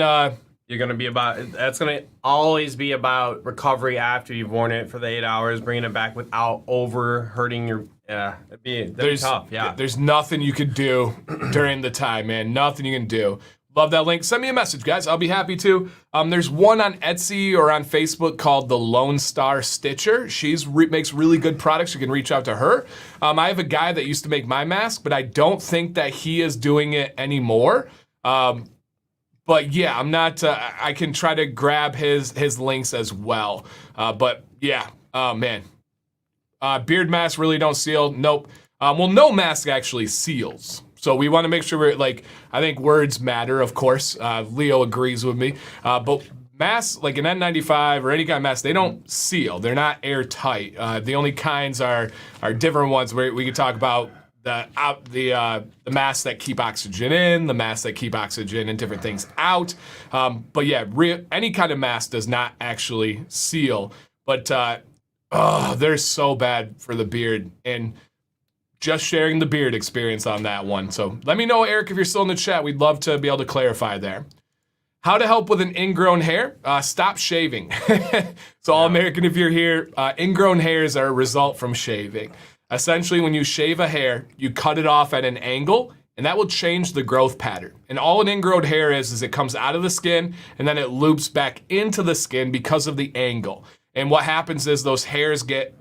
you're gonna be that's gonna always be about recovery after you've worn it for the 8 hours, bringing it back without over hurting your. Yeah, that'd be tough. Yeah, there's nothing you can do during the time, man. Nothing you can do. Love that link. Send me a message, guys. I'll be happy to. There's one on Etsy or on Facebook called the Lone Star Stitcher. She's makes really good products. You can reach out to her. I have a guy that used to make my mask, but I don't think that he is doing it anymore. But yeah, I'm not. I can try to grab his links as well. But yeah, man. Beard masks really don't seal. Nope. Well, no mask actually seals. So we want to make sure we're I think words matter, of course. Leo agrees with me. But masks, like an N95 or any kind of mask, they don't seal. They're not airtight. The only kinds are different ones where we can talk about the masks that keep oxygen in, the masks that keep oxygen and different things out. But yeah, any kind of mask does not actually seal. But they're so bad for the beard, and just sharing the beard experience on that one. So let me know, Eric, if you're still in the chat. We'd love to be able to clarify there. How to help with an ingrown hair? Stop shaving. So All American, if you're here, ingrown hairs are a result from shaving. Essentially, when you shave a hair, you cut it off at an angle, and that will change the growth pattern. And all an ingrown hair is it comes out of the skin, and then it loops back into the skin because of the angle. And what happens is those hairs get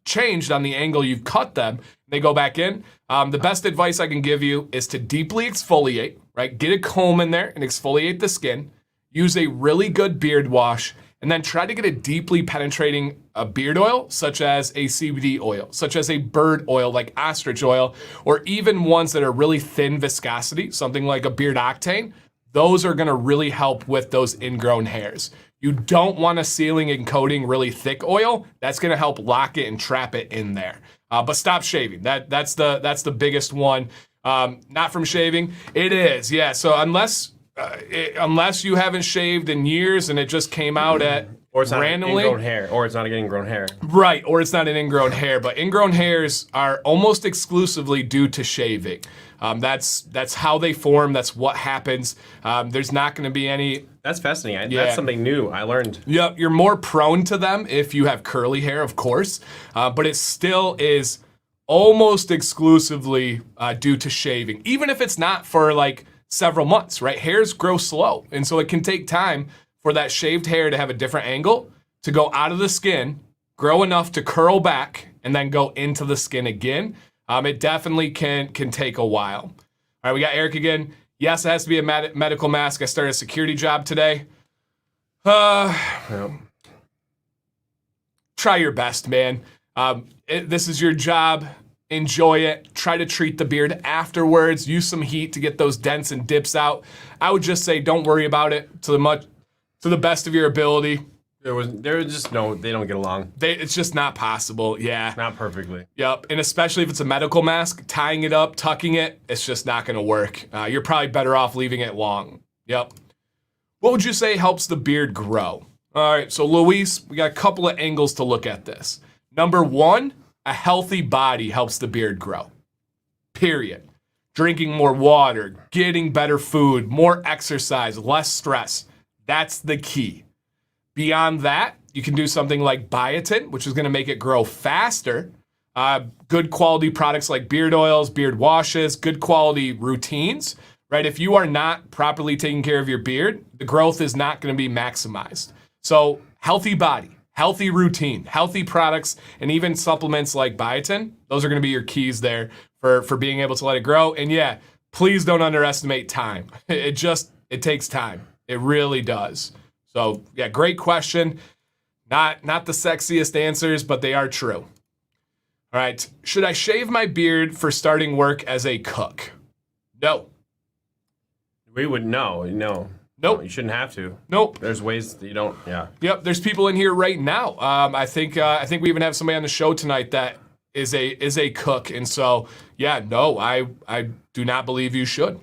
changed on the angle you've cut them. They go back in. The best advice I can give you is to deeply exfoliate, right? Get a comb in there and exfoliate the skin. Use a really good beard wash, and then try to get a deeply penetrating beard oil, such as a CBD oil, such as a bird oil like ostrich oil, or even ones that are really thin viscosity, something like a beard octane. Those are gonna really help with those ingrown hairs. You don't want a sealing and coating really thick oil. That's gonna help lock it and trap it in there. But stop shaving. That's the biggest one. Not from shaving. It is, yeah. So unless you haven't shaved in years and it just came out at Or it's not randomly. an ingrown hair. Or it's not an ingrown hair. Right, or it's not an ingrown hair, but ingrown hairs are almost exclusively due to shaving. That's how they form. That's what happens. There's not going to be any. That's fascinating. Yeah. That's something new I learned. Yep, you're more prone to them if you have curly hair, of course, but it still is almost exclusively due to shaving, even if it's not for like several months, right? Hairs grow slow, and so it can take time for that shaved hair to have a different angle, to go out of the skin, grow enough to curl back, and then go into the skin again. It definitely can take a while. All right, we got Eric again. Yes, it has to be a medical mask. I started a security job today. Yep. Try your best, man. This is your job. Enjoy it. Try to treat the beard afterwards. Use some heat to get those dents and dips out. I would just say don't worry about it to the best of your ability. There was just no, they don't get along. It's just not possible. Yeah. Not perfectly. Yep. And especially if it's a medical mask, tying it up, tucking it, it's just not going to work. You're probably better off leaving it long. Yep. What would you say helps the beard grow? All right. So, Luis, we got a couple of angles to look at this. Number one, a healthy body helps the beard grow. Period. Drinking more water, getting better food, more exercise, less stress. That's the key. Beyond that, you can do something like biotin, which is going to make it grow faster. Good quality products like beard oils, beard washes, good quality routines, right? If you are not properly taking care of your beard, the growth is not going to be maximized. So healthy body, healthy routine, healthy products, and even supplements like biotin, those are going to be your keys there for being able to let it grow. And yeah, please don't underestimate time. It takes time. It really does. So yeah, great question. Not the sexiest answers, but they are true. All right. Should I shave my beard for starting work as a cook? No. We would know. No. Nope. No, you shouldn't have to. Nope. There's ways that you don't. Yeah. Yep. There's people in here right now. I think we even have somebody on the show tonight that is a cook, and so yeah, no, I do not believe you should.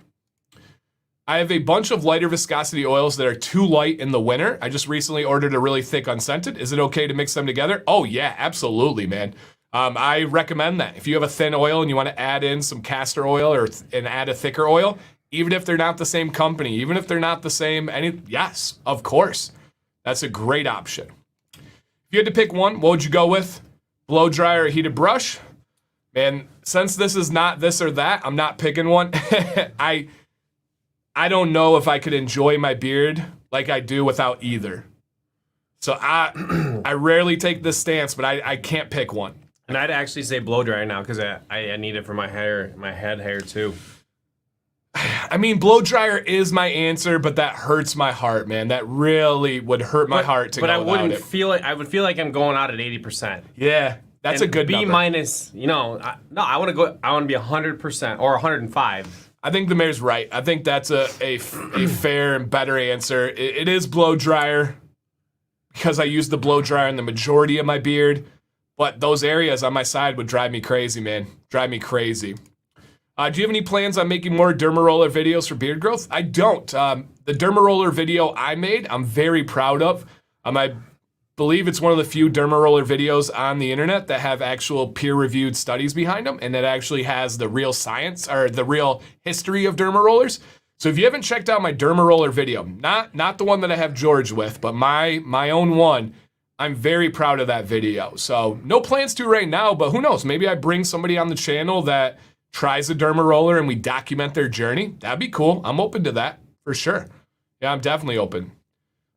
I have a bunch of lighter viscosity oils that are too light in the winter. I just recently ordered a really thick unscented. Is it okay to mix them together? Oh yeah, absolutely, man. I recommend that. If you have a thin oil and you want to add in some castor oil and add a thicker oil, even if they're not the same company, even if they're not the same, yes, of course. That's a great option. If you had to pick one, what would you go with? Blow dry or heated brush? Man, since this is not this or that, I'm not picking one. I don't know if I could enjoy my beard like I do without either. So I rarely take this stance, but I can't pick one. And I'd actually say blow dry now because I need it for my hair, my head hair too. I mean, blow dryer is my answer, but that hurts my heart, man. That really would hurt my heart to go without it. But I would feel like I'm going out at 80%. Yeah, that's and a good B number. minus, I want to be 100% or 105. I think the mayor's right. I think that's a fair and better answer. It is blow dryer because I use the blow dryer in the majority of my beard, but those areas on my side would drive me crazy, man. Drive me crazy. Do you have any plans on making more derma roller videos for beard growth? I don't. The derma roller video I made, I'm very proud of. I believe it's one of the few derma roller videos on the internet that have actual peer-reviewed studies behind them, and that actually has the real science or the real history of derma rollers. So if you haven't checked out my derma roller video, not the one that I have George with, but my own one, I'm very proud of that video. So no plans to right now, but who knows? Maybe I bring somebody on the channel that tries a derma roller and we document their journey. That'd be cool. I'm open to that for sure. Yeah, I'm definitely open.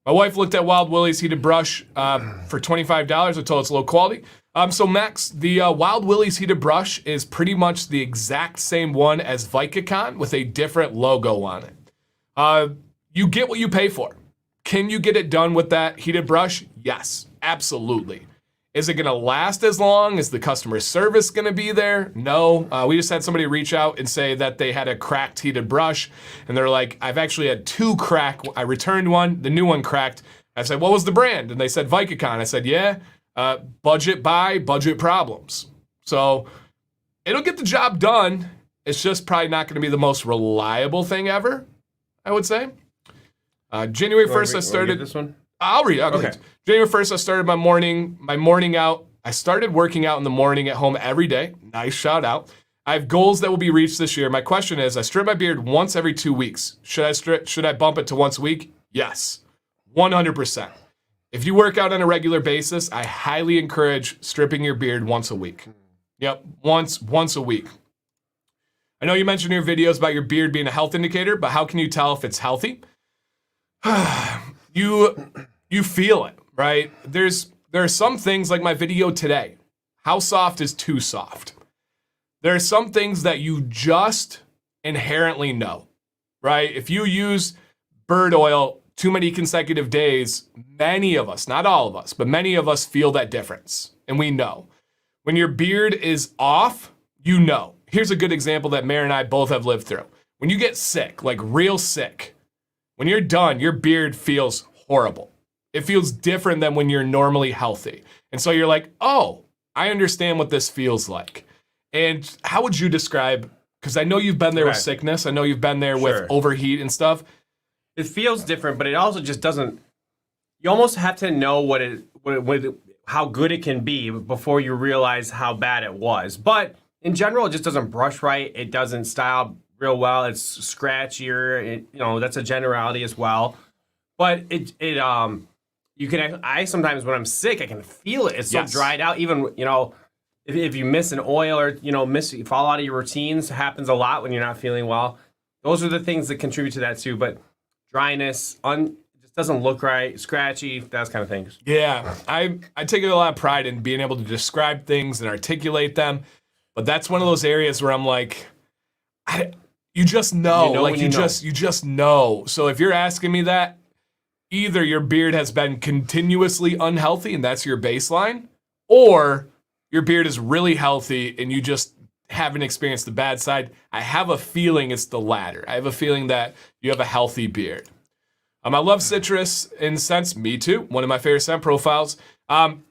My wife looked at Wild Willie's heated brush for $25. I told her it's low quality. So Max, the Wild Willie's heated brush is pretty much the exact same one as Vicacon with a different logo on it. You get what you pay for. Can you get it done with that heated brush? Yes, absolutely. Is it going to last as long? Is the customer service going to be there? No. We just had somebody reach out and say that they had a cracked heated brush, and they're like, I've actually had two crack. I returned one, the new one cracked. I said, what was the brand? And they said Vicacon. I said, yeah, budget buy, budget problems. So it'll get the job done. It's just probably not going to be the most reliable thing ever, I would say. January 1st, I started. This one? I'll read. Okay. January 1st, I started my morning out. I started working out in the morning at home every day. Nice shout out. I have goals that will be reached this year. My question is, I strip my beard once every 2 weeks. Should I bump it to once a week? Yes, 100%. If you work out on a regular basis, I highly encourage stripping your beard once a week. Yep, once a week. I know you mentioned in your videos about your beard being a health indicator, but how can you tell if it's healthy? You feel it, right? There are some things like my video today. How soft is too soft? There are some things that you just inherently know, right? If you use bird oil too many consecutive days, many of us, not all of us, but many of us feel that difference. And we know. When your beard is off, you know. Here's a good example that Mary and I both have lived through. When you get sick, like real sick, when you're done, your beard feels horrible. It feels different than when you're normally healthy. And so you're like, oh, I understand what this feels like. And how would you describe, because I know you've been there with sickness. I know you've been there with overheat and stuff. It feels different, but it also just doesn't, you almost have to know how good it can be before you realize how bad it was. But in general, it just doesn't brush right. It doesn't style real well. It's scratchier. That's a generality as well. But I sometimes when I'm sick, I can feel it. It's so dried out. Even, if you miss an oil or, you fall out of your routines, happens a lot when you're not feeling well. Those are the things that contribute to that too. But dryness, just doesn't look right, scratchy, those kind of things. Yeah, I take a lot of pride in being able to describe things and articulate them. But that's one of those areas where I'm like, you just know. You just know. So if you're asking me that, either your beard has been continuously unhealthy and that's your baseline, or your beard is really healthy and you just haven't experienced the bad side. I have a feeling it's the latter. I have a feeling that you have a healthy beard. I love citrus in scents. Me too. One of my favorite scent profiles.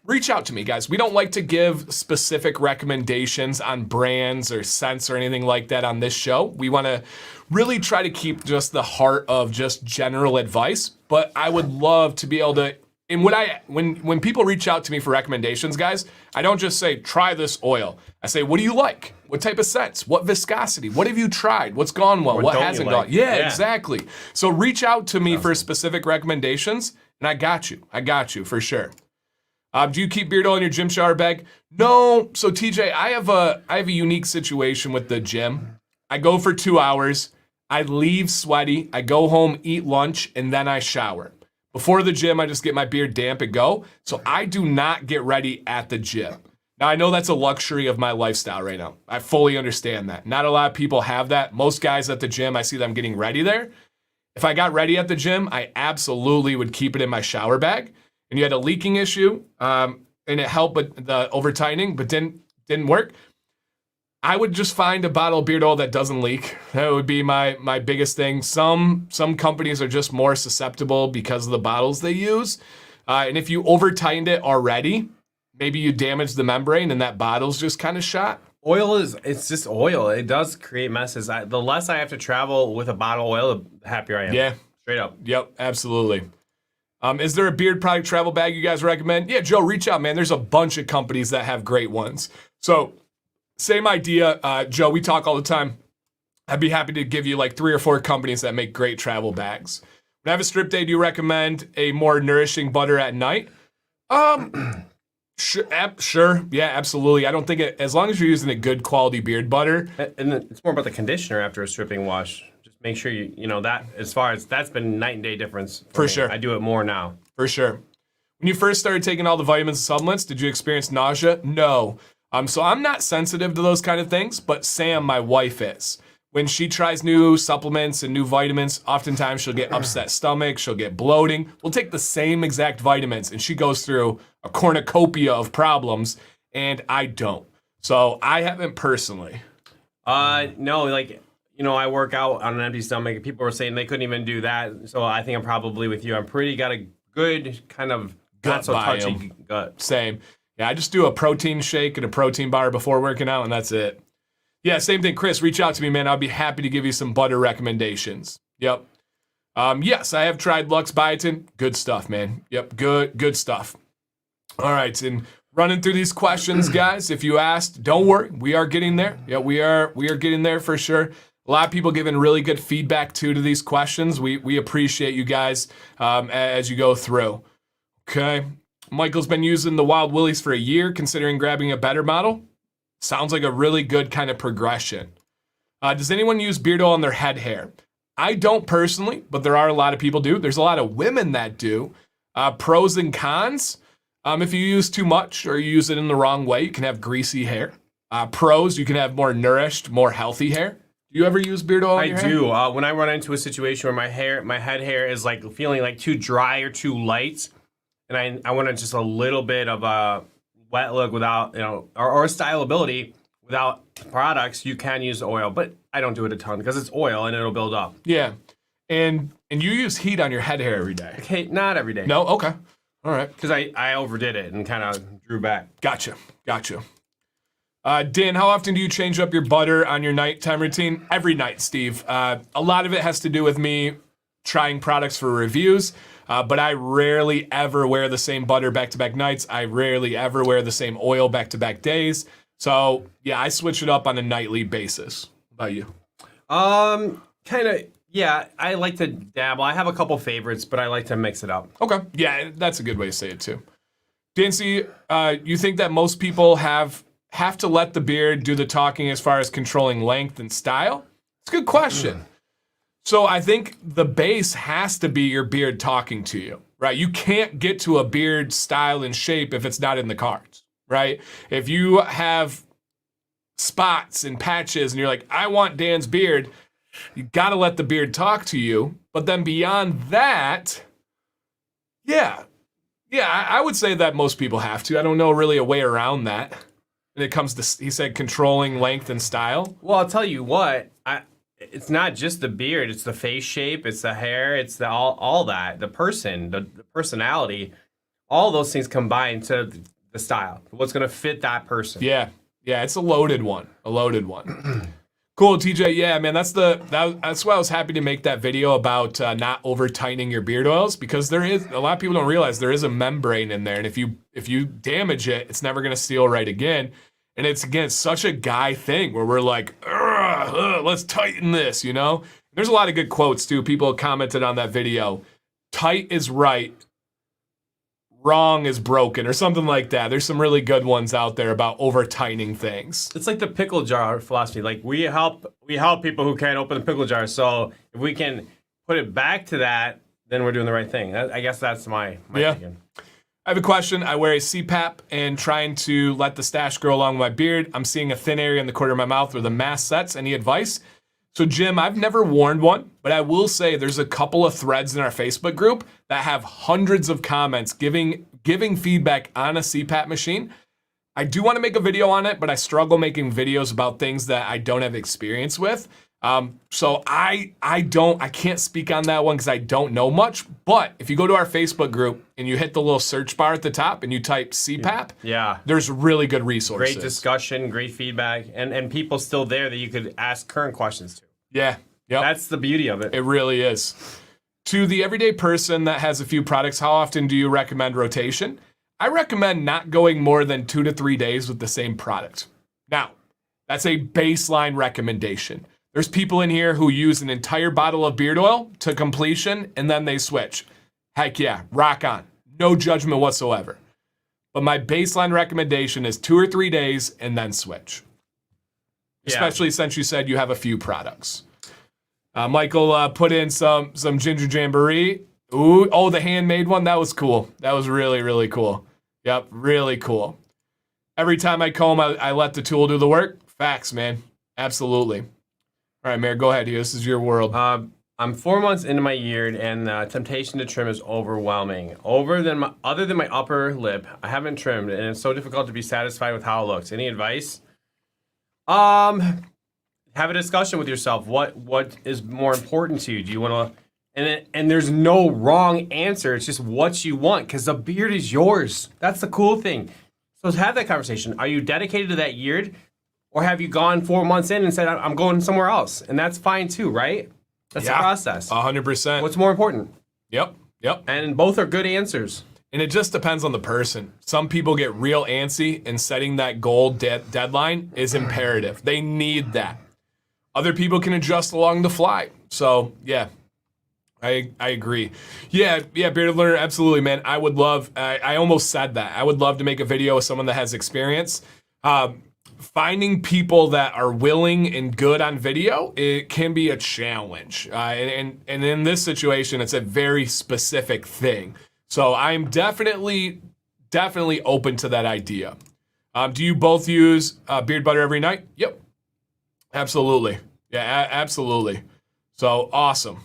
Reach out to me, guys. We don't like to give specific recommendations on brands or scents or anything like that on this show. We want to really try to keep just the heart of just general advice. But I would love to be able to, and when people reach out to me for recommendations, guys, I don't just say, try this oil. I say, what do you like? What type of scents? What viscosity? What have you tried? What's gone well? What hasn't gone? Yeah, exactly. So reach out to me for specific recommendations, and I got you for sure. Do you keep beard oil in your gym shower bag? No. So TJ, I have a unique situation with the gym. I go for 2 hours. I leave sweaty. I go home, eat lunch, and then I shower. Before the gym, I just get my beard damp and go. So I do not get ready at the gym. Now, I know that's a luxury of my lifestyle right now. I fully understand that. Not a lot of people have that. Most guys at the gym, I see them getting ready there. If I got ready at the gym, I absolutely would keep it in my shower bag. And you had a leaking issue, and it helped with the over-tightening, but didn't work. I would just find a bottle of beard oil that doesn't leak. That would be my biggest thing. Some companies are just more susceptible because of the bottles they use. And if you over-tightened it already, maybe you damaged the membrane and that bottle's just kind of shot. It's just oil. It does create messes. The less I have to travel with a bottle of oil, the happier I am. Yeah. Straight up. Yep, absolutely. Is there a beard product travel bag you guys recommend? Yeah, Joe, reach out, man. There's a bunch of companies that have great ones. So, same idea. Joe, we talk all the time. I'd be happy to give you like 3 or 4 companies that make great travel bags. When I have a strip day, do you recommend a more nourishing butter at night? Sure. Yeah, absolutely. I don't think as long as you're using a good quality beard butter. And it's more about the conditioner after a stripping wash. Just make sure you know that as far as that's been night and day difference. For me. Sure. I do it more now. For sure. When you first started taking all the vitamins and supplements, did you experience nausea? No. So I'm not sensitive to those kind of things, but Sam, my wife, is. When she tries new supplements and new vitamins, oftentimes she'll get upset stomach, she'll get bloating. We'll take the same exact vitamins, and she goes through a cornucopia of problems, and I don't. So I haven't personally. No, I work out on an empty stomach. People were saying they couldn't even do that, so I think I'm probably with you. I'm got a good kind of gut not so touchy gut. Same. Yeah, I just do a protein shake and a protein bar before working out, and that's it. Yeah, same thing. Chris, reach out to me, man. I'll be happy to give you some butter recommendations. Yep. Yes, I have tried Lux Biotin. Good stuff, man. Yep, good stuff. All right, and running through these questions, guys. If you asked, don't worry, we are getting there. Yeah, we are getting there for sure. A lot of people giving really good feedback too to these questions. We appreciate you guys as you go through. Okay, Michael's been using the Wild Willies for a year, considering grabbing a better model. Sounds like a really good kind of progression. Does anyone use beard oil on their head hair? I don't personally, but there are a lot of people do. There's a lot of women that do. Pros and cons. If you use too much or you use it in the wrong way, you can have greasy hair. Pros, you can have more nourished, more healthy hair. Do you ever use beard oil on your hair? I do. When I run into a situation where my head hair is like feeling like too dry or too light, and I want just a little bit of a wet look without, or styleability without products, you can use oil, but I don't do it a ton because it's oil and it'll build up. Yeah. And you use heat on your head hair every day. Okay, not every day. No? Okay. All right. Because I overdid it and kind of drew back. Gotcha. Dan, how often do you change up your butter on your nighttime routine? Every night, Steve. A lot of it has to do with me trying products for reviews, but I rarely ever wear the same butter back-to-back nights. I rarely ever wear the same oil back-to-back days. So, yeah, I switch it up on a nightly basis. How about you? Kind of, yeah, I like to dabble. I have a couple favorites, but I like to mix it up. Okay. Yeah, that's a good way to say it, too. Dancy, you think that most people have to let the beard do the talking as far as controlling length and style? It's a good question. So I think the base has to be your beard talking to you, right? You can't get to a beard style and shape if it's not in the cards, right? If you have spots and patches and you're like, I want Dan's beard, you got to let the beard talk to you. But then beyond that, yeah, I would say that most people have to. I don't know really a way around that. When it comes to, he said, controlling length and style. Well, I'll tell you what, it's not just the beard, it's the face shape, it's the hair, it's the all that, the person, the personality, all those things combined to the style. What's going to fit that person. Yeah, it's a loaded one. Cool, TJ. Yeah, man, that's why I was happy to make that video about not over tightening your beard oils, because there is a lot of people don't realize there is a membrane in there, and if you damage it, it's never gonna seal right again. And it's such a guy thing where we're like, let's tighten this, There's a lot of good quotes too. People commented on that video. Tight is right, wrong is broken, or something like that. There's some really good ones out there about over tightening things. It's like the pickle jar philosophy. Like we help people who can't open the pickle jar. So if we can put it back to that, then we're doing the right thing. I guess that's my thinking. I have a question. I wear a CPAP and trying to let the stash grow along with my beard. I'm seeing a thin area in the corner of my mouth where the mask sets. Any advice? So, Jim, I've never worn one, but I will say there's a couple of threads in our Facebook group that have hundreds of comments giving feedback on a CPAP machine. I do want to make a video on it, but I struggle making videos about things that I don't have experience with. So I can't speak on that one because I don't know much. But if you go to our Facebook group and you hit the little search bar at the top and you type CPAP, there's really good resources. Great discussion, great feedback, and people still there that you could ask current questions to. Yeah. Yep. That's the beauty of it. It really is. To the everyday person that has a few products, how often do you recommend rotation? I recommend not going more than 2 to 3 days with the same product. Now, that's a baseline recommendation. There's people in here who use an entire bottle of beard oil to completion and then they switch. Heck yeah, rock on. No judgment whatsoever. But my baseline recommendation is 2 or 3 days and then switch. Yeah. Especially since you said you have a few products. Michael put in some ginger jamboree. Ooh, oh, the handmade one. That was cool. That was really, really cool. Yep, really cool. Every time I comb, I let the tool do the work. Facts, man. Absolutely. All right, Mayor, go ahead here. This is your world. I'm 4 months into my beard, and the temptation to trim is overwhelming. Other than my upper lip, I haven't trimmed, and it's so difficult to be satisfied with how it looks. Any advice? Have a discussion with yourself. What is more important to you? Do you want to? And there's no wrong answer. It's just what you want, because the beard is yours. That's the cool thing. So have that conversation. Are you dedicated to that beard? Or have you gone 4 months in and said, I'm going somewhere else? And that's fine too, right? That's the process. 100%. What's more important? Yep. And both are good answers. And it just depends on the person. Some people get real antsy, and setting that goal deadline is imperative. They need that. Other people can adjust along the fly. So, yeah, I agree. Yeah, Bearded Learner, absolutely, man. I would love, I almost said that. I would love to make a video with someone that has experience. Finding people that are willing and good on video, it can be a challenge. And in this situation, it's a very specific thing. So I'm definitely open to that idea. Do you both use beard butter every night? Yep. Absolutely. Yeah, absolutely. So awesome.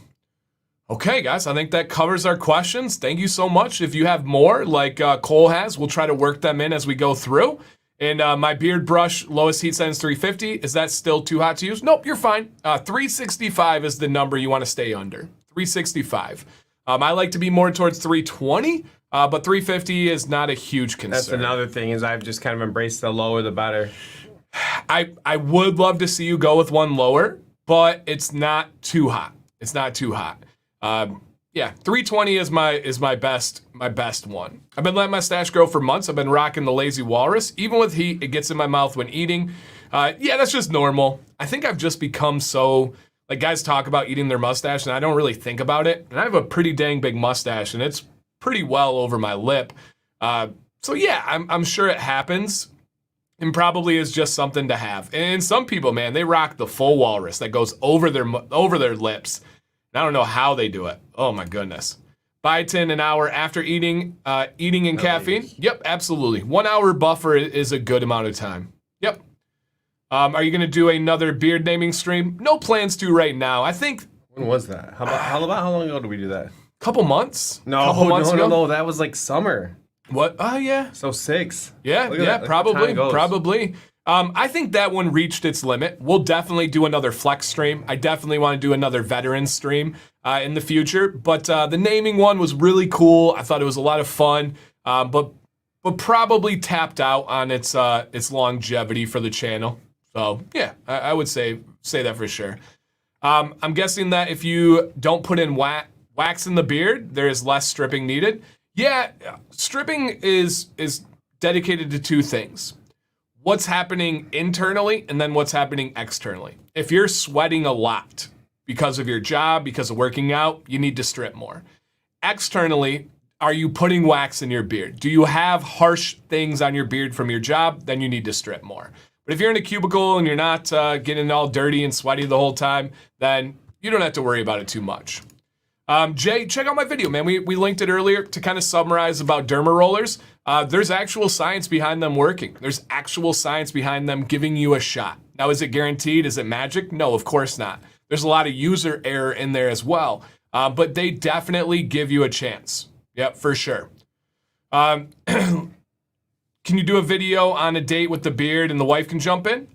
Okay, guys, I think that covers our questions. Thank you so much. If you have more, like Cole has, we'll try to work them in as we go through. And my beard brush, lowest heat setting is 350. Is that still too hot to use? Nope, you're fine. 365 is the number you want to stay under. 365. I like to be more towards 320, but 350 is not a huge concern. That's another thing is I've just kind of embraced the lower the better. I would love to see you go with one lower, but it's not too hot. It's not too hot. Yeah, 320 is my best one. I've been letting my stash grow for months. I've been rocking the Lazy Walrus. Even with heat, it gets in my mouth when eating. Yeah, that's just normal. I think I've just become so, like, guys talk about eating their mustache, and I don't really think about it. And I have a pretty dang big mustache, and it's pretty well over my lip. So yeah, I'm sure it happens, and probably is just something to have. And some people, man, they rock the full walrus that goes over their lips. I don't know how they do it. Oh my goodness. Biotin an hour after eating and caffeine. Yep, absolutely. 1 hour buffer is a good amount of time. Yep. Are you gonna do another beard naming stream? No plans to right now. I think. When was that? How long ago did we do that? Couple months. No. That was like summer. What? Oh yeah. So 6. Yeah, probably. I think that one reached its limit. We'll definitely do another flex stream. I definitely want to do another veteran stream in the future. But the naming one was really cool. I thought it was a lot of fun, but probably tapped out on its longevity for the channel. So yeah, I would say that for sure. I'm guessing that if you don't put in wax in the beard, there is less stripping needed. Yeah, stripping is dedicated to two things. What's happening internally and then what's happening externally. If you're sweating a lot because of your job, because of working out, you need to strip more. Externally, are you putting wax in your beard? Do you have harsh things on your beard from your job? Then you need to strip more. But if you're in a cubicle and you're not getting all dirty and sweaty the whole time, then you don't have to worry about it too much. Jay, check out my video, man. We linked it earlier to kind of summarize about derma rollers. There's actual science behind them working. There's actual science behind them giving you a shot. Now, is it guaranteed? Is it magic? No, of course not. There's a lot of user error in there as well. But they definitely give you a chance. Yep, for sure. Can you do a video on a date with the beard and the wife can jump in?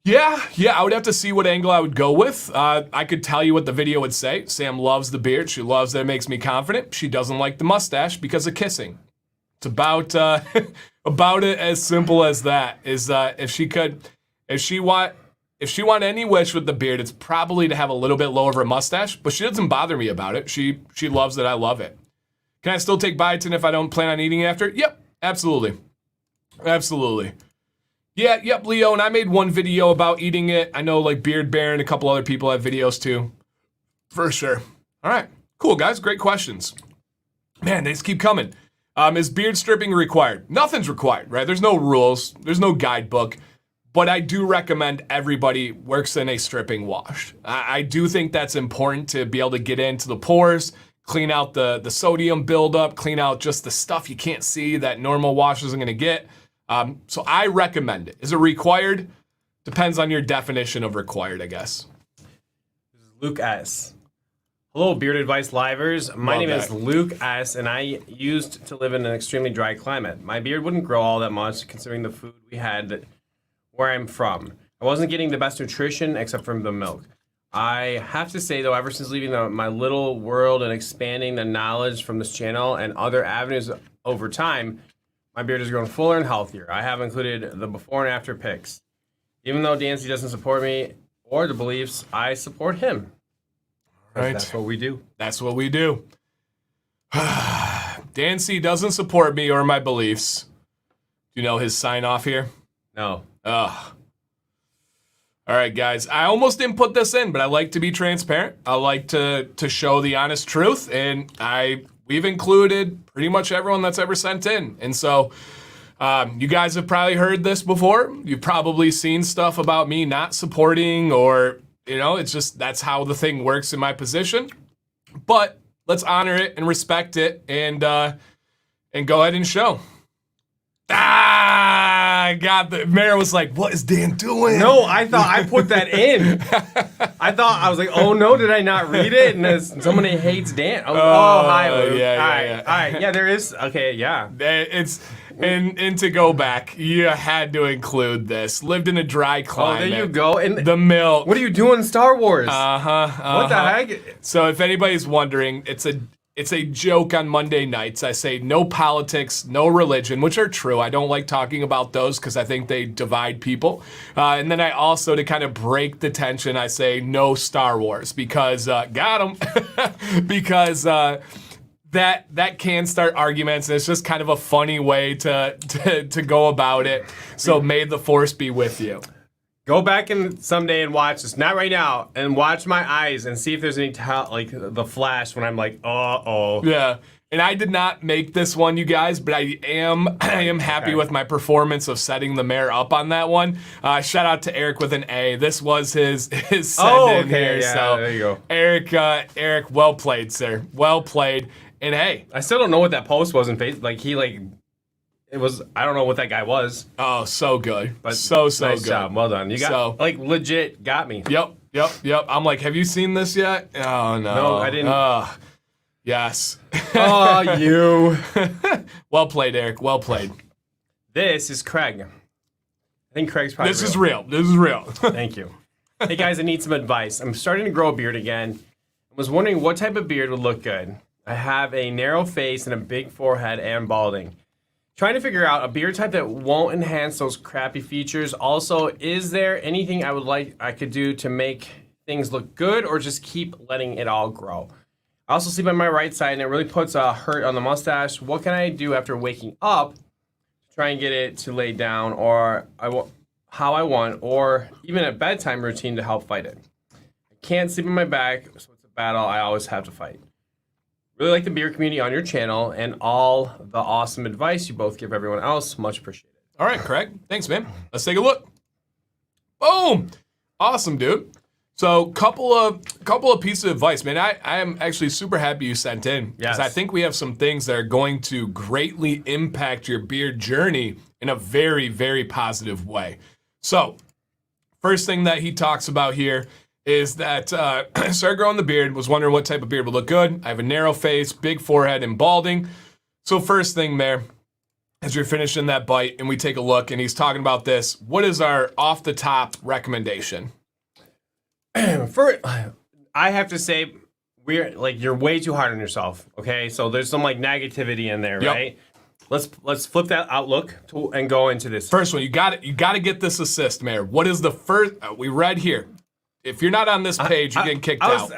Yeah, I would have to see what angle I would go with. I could tell you what the video would say. Sam loves the beard. She loves that it makes me confident. She doesn't like the mustache because of kissing. It's about about it as simple as that. Is if she want any wish with the beard, it's probably to have a little bit lower of her mustache. But she doesn't bother me about it. She loves it. I love it. Can I still take biotin if I don't plan on eating after? Yep, absolutely. Yeah, yep, Leo, and I made one video about eating it. I know, like, Beard Bear and a couple other people have videos, too. For sure. All right, cool, guys, great questions. Man, they just keep coming. Is beard stripping required? Nothing's required, right? There's no rules. There's no guidebook. But I do recommend everybody works in a stripping wash. I do think that's important to be able to get into the pores, clean out the sodium buildup, clean out just the stuff you can't see that normal wash isn't going to get. So I recommend it. Is it required? Depends on your definition of required, I guess. This is Luke S. Hello, Beard Advice Livers. My name is Luke S., and I used to live in an extremely dry climate. My beard wouldn't grow all that much considering the food we had where I'm from. I wasn't getting the best nutrition except from the milk. I have to say, though, ever since leaving my little world and expanding the knowledge from this channel and other avenues over time, my beard has grown fuller and healthier. I have included the before and after pics. Even though Dancy doesn't support me or the beliefs I support him. Right. That's what we do. That's what we do. Dan C doesn't support me or my beliefs. Do you know his sign off here? No. Ugh. All right, guys. I almost didn't put this in, but I like to be transparent. I like to show the honest truth, and we've included pretty much everyone that's ever sent in. And so you guys have probably heard this before. You've probably seen stuff about me not supporting, or it's just that's how the thing works in my position. But let's honor it and respect it, and go ahead and show. God, the mayor was like, what is Dan doing? No, I thought I put that in. I was like, oh no, did I not read it? And somebody hates Dan. Hi, Luke. Yeah. All right, yeah, there is. Okay, yeah. It's and to go back, you had to include this. Lived in a dry climate. Oh, there you go. And the milk. What are you doing in Star Wars? What the heck? So if anybody's wondering, it's a joke on Monday nights. I say no politics, no religion, which are true. I don't like talking about those because I think they divide people. And then I also, to kind of break the tension, I say no Star Wars because, got 'em, because that can start arguments. And it's just kind of a funny way to go about it. So may the force be with you. Go back and someday and watch this. Not right now. And watch my eyes and see if there's any like the flash when I'm like, uh-oh. Yeah. And I did not make this one, you guys, but I am happy with my performance of setting the mayor up on that one. Shout out to Eric with an A. This was his send in here. Yeah, so there you go. Eric, well played, sir. Well played. And hey, I still don't know what that post was in Facebook. It was, I don't know what that guy was. Oh, so good. But so nice good. Job. Well done. You got, legit got me. Yep. I'm like, have you seen this yet? Oh, no. No, I didn't. Yes. Oh, you. Well played, Eric. Well played. This is Craig. I think Craig's probably This is real. Thank you. Hey, guys, I need some advice. I'm starting to grow a beard again. I was wondering what type of beard would look good. I have a narrow face and a big forehead and balding. Trying to figure out a beard type that won't enhance those crappy features. Also, is there anything I could do to make things look good, or just keep letting it all grow? I also sleep on my right side, and it really puts a hurt on the mustache. What can I do after waking up to try and get it to lay down, or how I want, or even a bedtime routine to help fight it? I can't sleep on my back, so it's a battle I always have to fight. Really like the beer community on your channel and all the awesome advice you both give everyone else. Much appreciated. All right, Craig. Thanks, man. Let's take a look. Boom. Awesome, dude. So, couple of pieces of advice, man. I am actually super happy you sent in because I think we have some things that are going to greatly impact your beard journey in a very, very positive way. So, first thing that he talks about here is that started growing the beard, was wondering what type of beard would look good. I have a narrow face, big forehead, and balding. So first thing there, as you're finishing that bite and we take a look, and he's talking about this, what is our off-the-top recommendation? I have to say, you're way too hard on yourself, okay? So there's some negativity in there, right? Let's flip that outlook and go into this. First one, you got to get this assist, Mayor. What is the first, we read here. If you're not on this page, you're getting kicked out.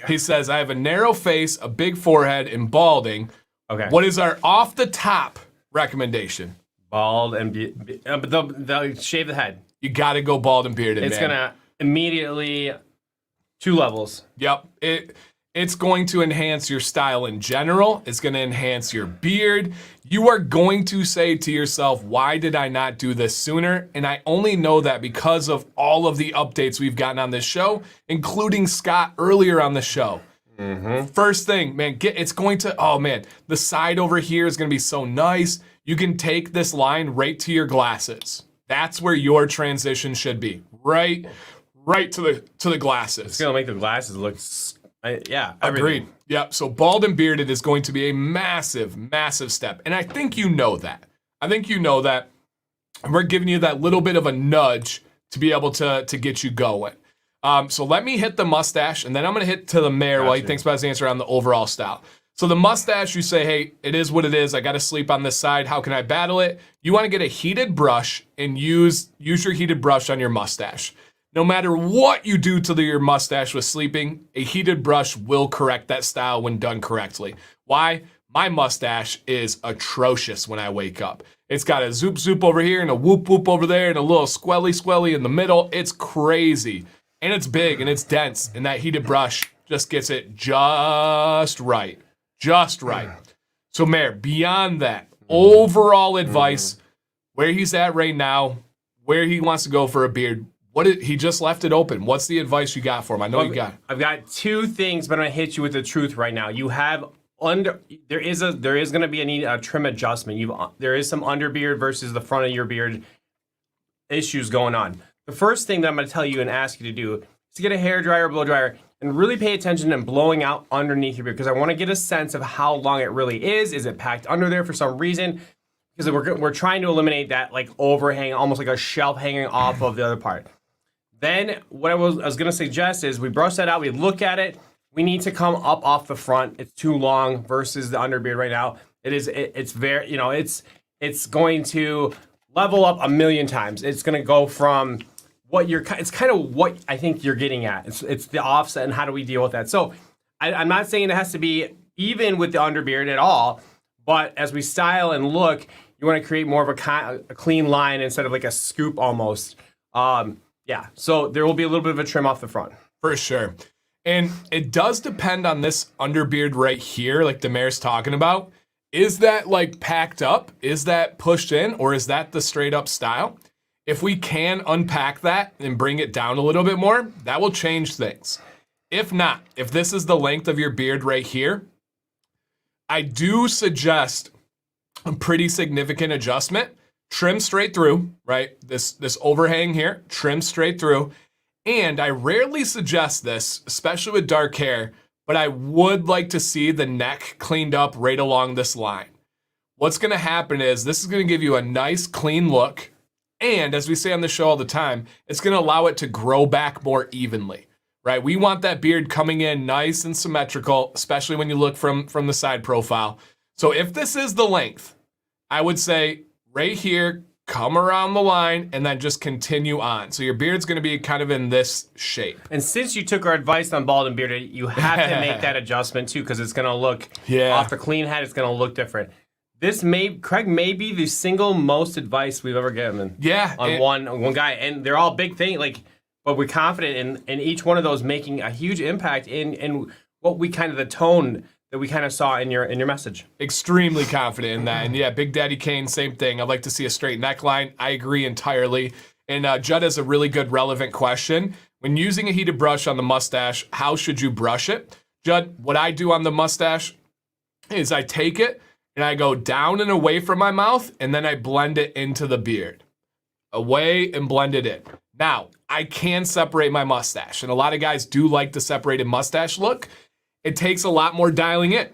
He says, I have a narrow face, a big forehead, and balding. Okay. What is our off-the-top recommendation? Bald and but they'll shave the head. You got to go bald and bearded, It's man. going to immediately 2 levels. Yep. It's going to enhance your style in general. It's going to enhance your beard. You are going to say to yourself, why did I not do this sooner? And I only know that because of all of the updates we've gotten on this show, including Scott earlier on the show. Mm-hmm. First thing, man, it's going to, oh man, the side over here is going to be so nice. You can take this line right to your glasses. That's where your transition should be. Right to the glasses. It's going to make the glasses look everything. Agreed. Yep. So bald and bearded is going to be a massive, massive step. And I think you know that. And we're giving you that little bit of a nudge to be able to get you going. So let me hit the mustache, and then I'm going to hit to the mayor while he thinks about his answer on the overall style. So the mustache, you say, hey, it is what it is. I got to sleep on this side. How can I battle it? You want to get a heated brush and use your heated brush on your mustache. No matter what you do to your mustache with sleeping, a heated brush will correct that style when done correctly. Why? My mustache is atrocious when I wake up. It's got a zoop zoop over here and a whoop whoop over there and a little squelly squelly in the middle. It's crazy. And it's big and it's dense. And that heated brush just gets it just right. Just right. So, Mayor, beyond that, overall advice, where he's at right now, where he wants to go for a beard, he just left it open. What's the advice you got for him? I know you got it. I've got two things, but I'm gonna hit you with the truth right now. You have there is going to be a trim adjustment. There is some underbeard versus the front of your beard issues going on. The first thing that I'm going to tell you and ask you to do is to get a hair dryer or blow dryer and really pay attention and blowing out underneath your beard, because I want to get a sense of how long it really is. Is it packed under there for some reason? Because we're trying to eliminate that like overhang, almost like a shelf hanging off of the other part. Then what I was going to suggest is we brush that out, we look at it. We need to come up off the front. It's too long versus the underbeard right now. It's very, it's going to level up a million times. It's going to go from it's kind of what I think you're getting at. It's the offset and how do we deal with that. So I'm not saying it has to be even with the underbeard at all, but as we style and look, you want to create more of a clean line instead of like a scoop almost. So there will be a little bit of a trim off the front. For sure. And it does depend on this underbeard right here, like the mayor's talking about. Is that like packed up? Is that pushed in? Or is that the straight up style? If we can unpack that and bring it down a little bit more, that will change things. If not, if this is the length of your beard right here, I do suggest a pretty significant adjustment. Trim straight through, right? This overhang here, trim straight through. And I rarely suggest this, especially with dark hair, but I would like to see the neck cleaned up right along this line. What's going to happen is this is going to give you a nice clean look. And as we say on the show all the time, it's going to allow it to grow back more evenly, right? We want that beard coming in nice and symmetrical, especially when you look from the side profile. So if this is the length, I would say right here, come around the line, and then just continue on. So your beard's going to be kind of in this shape. And since you took our advice on bald and bearded, you have to make that adjustment too, because it's going to look, off the clean head, it's going to look different. Craig may be the single most advice we've ever given. On one guy. And they're all big things, but we're confident in each one of those making a huge impact in what we kind of, the tone that we kind of saw in your message. Extremely confident in that. And yeah, Big Daddy Kane, same thing. I'd like to see a straight neckline. I agree entirely. And Judd has a really good relevant question. When using a heated brush on the mustache, how should you brush it? Judd, what I do on the mustache is I take it and I go down and away from my mouth, and then I blend it into the beard. Away and blend it in. Now, I can separate my mustache, and a lot of guys do like the separated mustache look. It takes a lot more dialing in.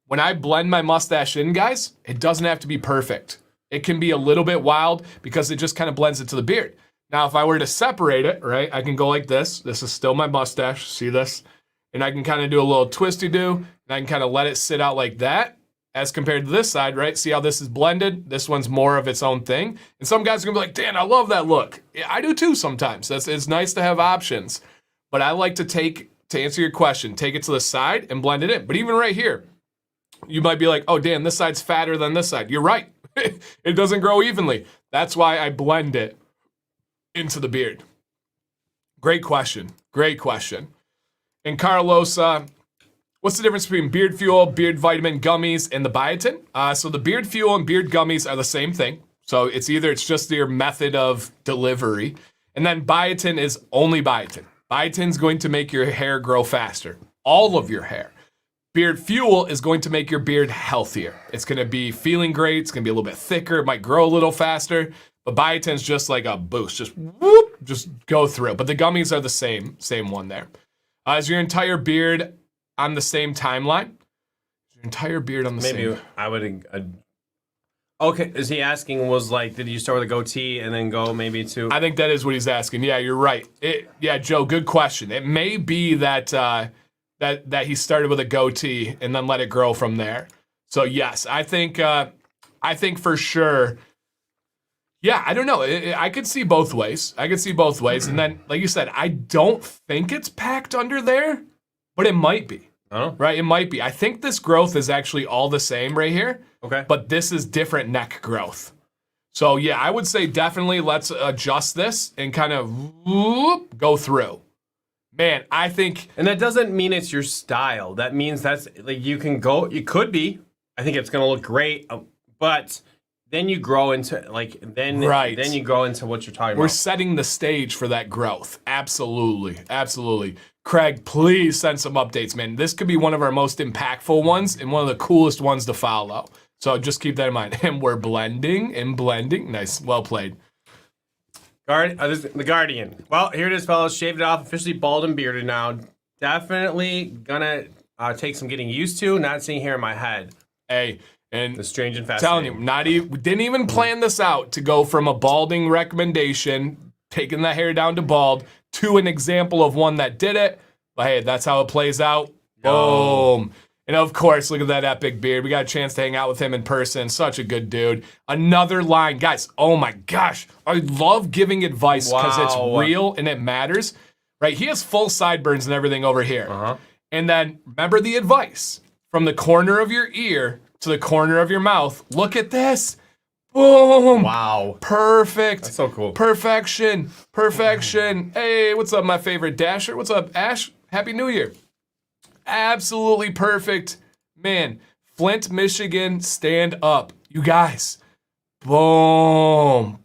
When I blend my mustache in, guys, it doesn't have to be perfect. It can be a little bit wild because it just kind of blends it to the beard. Now, if I were to separate it, right, I can go like this. This is still my mustache. See this? And I can kind of do a little twisty-do, and I can kind of let it sit out like that as compared to this side, right? See how this is blended? This one's more of its own thing. And some guys are going to be like, Dan, I love that look. Yeah, I do too sometimes. It's nice to have options. But I like to answer your question, take it to the side and blend it in. But even right here, you might be like, oh, Dan, this side's fatter than this side. You're right. It doesn't grow evenly. That's why I blend it into the beard. Great question. Great question. And Carlos, what's the difference between Beard Fuel, Beard Vitamin Gummies, and the biotin? So the Beard Fuel and Beard Gummies are the same thing. So it's just your method of delivery. And then biotin is only biotin. Biotin's going to make your hair grow faster. All of your hair. Beard Fuel is going to make your beard healthier. It's going to be feeling great. It's going to be a little bit thicker. It might grow a little faster. But biotin's just like a boost. Just whoop, just go through. But the gummies are the same one there. Is your entire beard on the same timeline? Is your entire beard on the same? Maybe I would. Okay, is he asking? Did you start with a goatee and then go maybe to? I think that is what he's asking. Yeah, you're right. Joe, good question. It may be that that he started with a goatee and then let it grow from there. So yes, I think for sure Yeah, I don't know. I could see both ways. And then, like you said, I don't think it's packed under there, but it might be. Oh. Right? It might be. I think this growth is actually all the same right here. Okay. But this is different neck growth. So, yeah, I would say definitely let's adjust this and kind of go through. Man, I think... And that doesn't mean it's your style. That means that's, like, you could be. I think it's going to look great, but... Then you grow into then you go into what you're talking about. We're setting the stage for that growth. Absolutely. Craig, please send some updates, man. This could be one of our most impactful ones and one of the coolest ones to follow. So just keep that in mind. And we're blending. Nice, well played. The Guardian. Well, here it is, fellas. Shaved it off, officially bald and bearded now. Definitely gonna take some getting used to. Not seeing hair in my head. Hey. And the strange and fascinating. Telling you, we didn't even plan this out to go from a balding recommendation, taking the hair down to bald, to an example of one that did it. But hey, that's how it plays out. Boom. And of course, look at that epic beard. We got a chance to hang out with him in person. Such a good dude. Another line. Guys, oh my gosh. I love giving advice because it's real and it matters. Right? He has full sideburns and everything over here. Uh-huh. And then remember the advice. From the corner of your ear to the corner of your mouth. Look at this. Boom. Wow. Perfect. That's so cool. Perfection. Hey, what's up, my favorite Dasher? What's up, Ash? Happy New Year. Absolutely perfect. Man, Flint, Michigan, stand up. You guys. Boom.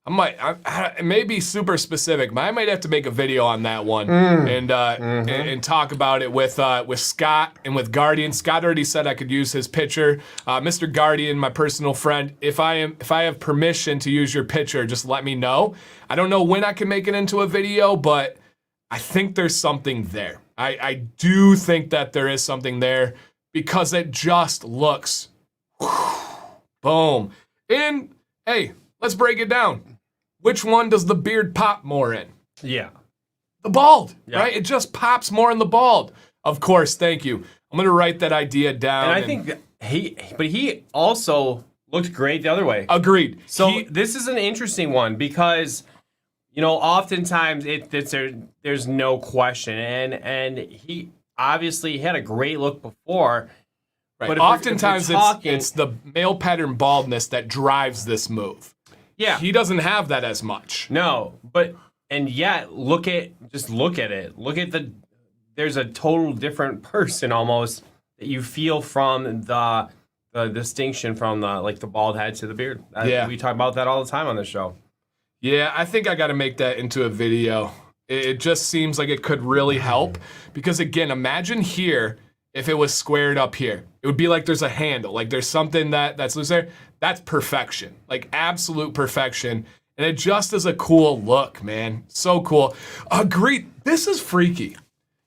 It may be super specific, but I might have to make a video on that one and talk about it with Scott and with Guardian. Scott already said I could use his picture. Mr. Guardian, my personal friend, if I have permission to use your picture, just let me know. I don't know when I can make it into a video, but I think there's something there. I do think that there is something there because it just looks boom. And hey, let's break it down. Which one does the beard pop more in? Yeah. The bald, right? It just pops more in the bald. Of course, thank you. I'm going to write that idea down. And I think he also looked great the other way. Agreed. So this is an interesting one because, oftentimes there's no question. And he obviously had a great look before. Right. But oftentimes it's the male pattern baldness that drives this move. Yeah. He doesn't have that as much. No, and yet look at it. Look at there's a total different person almost that you feel from the distinction from the bald head to the beard. We talk about that all the time on this show. Yeah, I think I got to make that into a video. It just seems like it could really help because again, imagine here if it was squared up here. It would be like there's a handle, like there's something that's loose there. That's perfection, like absolute perfection. And it just is a cool look, man. So cool. Agreed. This is freaky.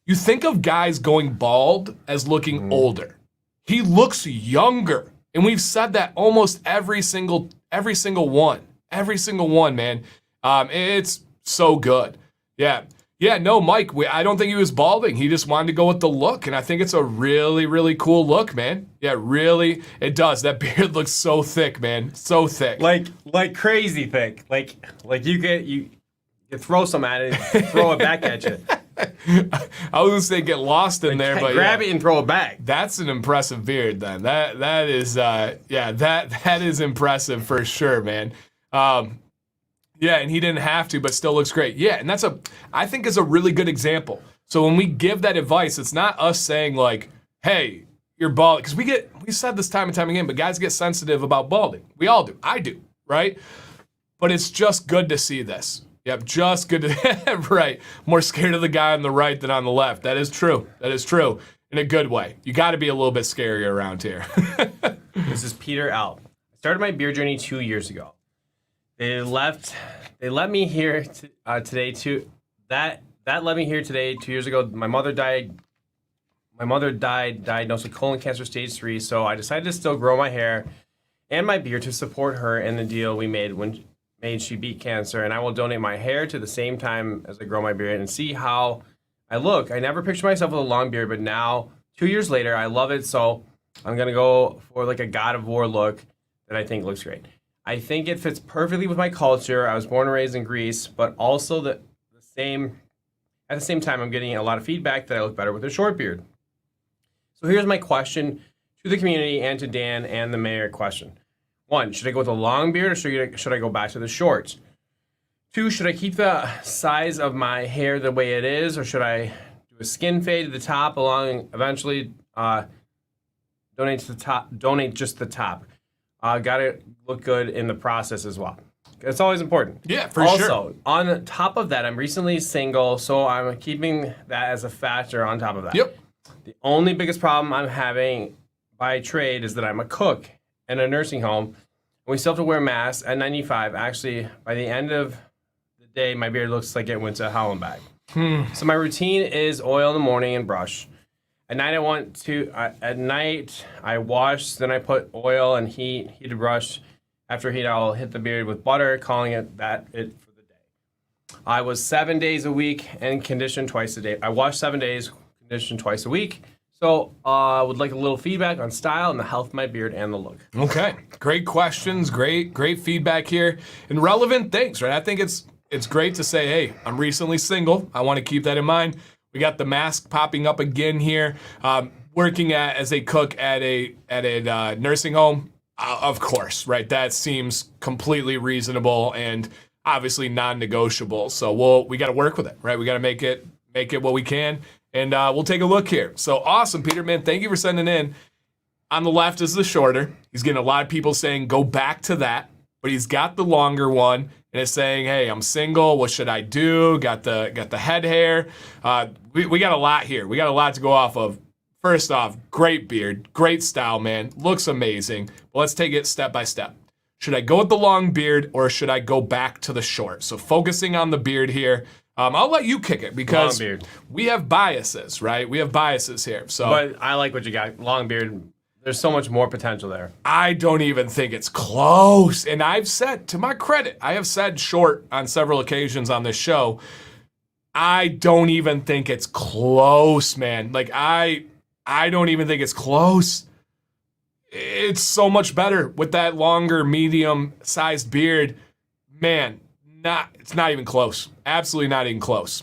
You think of guys going bald as looking older. He looks younger. And we've said that almost every single one. Every single one, man. It's so good. Yeah. Yeah, no, Mike, I don't think he was balding. He just wanted to go with the look, and I think it's a really, really cool look, man. Yeah, really, it does. That beard looks so thick, man. So thick. Like crazy thick. Like you throw some at it, throw it back at you. I was gonna say get lost in there, but grab it and throw it back. That's an impressive beard, then. That is that is impressive for sure, man. Yeah, and he didn't have to, but still looks great. Yeah, and I think is a really good example. So when we give that advice, it's not us saying like, hey, you're bald, because we said this time and time again, but guys get sensitive about balding. We all do. I do, right? But it's just good to see this. Yep, just good to, right. More scared of the guy on the right than on the left. That is true. In a good way. You got to be a little bit scary around here. This is Peter L. I started my beer journey 2 years ago. They let me here today too. That let me here today 2 years ago. My mother died diagnosed with colon cancer stage 3. So I decided to still grow my hair and my beard to support her in the deal we made when she beat cancer. And I will donate my hair to the same time as I grow my beard and see how I look. I never pictured myself with a long beard, but now 2 years later, I love it. So I'm gonna go for like a God of War look that I think looks great. I think it fits perfectly with my culture. I was born and raised in Greece, but also at the same time, I'm getting a lot of feedback that I look better with a short beard. So here's my question to the community and to Dan and the mayor question. 1, should I go with a long beard or should I go back to the shorts? 2, should I keep the size of my hair the way it is, or should I do a skin fade to the top along eventually donate just the top? Gotta look good in the process as well. It's always important. Yeah, for sure. Also, on top of that, I'm recently single, so I'm keeping that as a factor on top of that. Yep. The only biggest problem I'm having by trade is that I'm a cook in a nursing home. We still have to wear masks at 95. Actually, by the end of the day, my beard looks like it went to hell and back. So my routine is oil in the morning and brush. At night I wash, then I put oil and heated brush. After heat, I'll hit the beard with butter, calling it for the day. I was 7 days a week and conditioned twice a day. I wash 7 days, conditioned twice a week. So I would like a little feedback on style and the health of my beard and the look. Okay, great questions, great feedback here, and relevant things, right? I think it's great to say, hey, I'm recently single. I want to keep that in mind. We got the mask popping up again here. Working as a cook at a nursing home, of course, right? That seems completely reasonable and obviously non-negotiable. So we got to work with it, right? We got to make it what we can, and we'll take a look here. So awesome, Peter, man. Thank you for sending in. On the left is the shorter. He's getting a lot of people saying go back to that, but he's got the longer one. And it's saying, hey, I'm single. What should I do? Got the head hair. We got a lot here. We got a lot to go off of. First off, great beard, great style, man. Looks amazing. But let's take it step by step. Should I go with the long beard or should I go back to the short? So focusing on the beard here. I'll let you kick it because we have biases, right? We have biases here. So, but I like what you got. Long beard. There's so much more potential there. I don't even think it's close. And I've said, to my credit, I have said short on several occasions on this show. I don't even think it's close, man. Like, I don't even think it's close. It's so much better with that longer, medium-sized beard. Man, it's not even close. Absolutely not even close.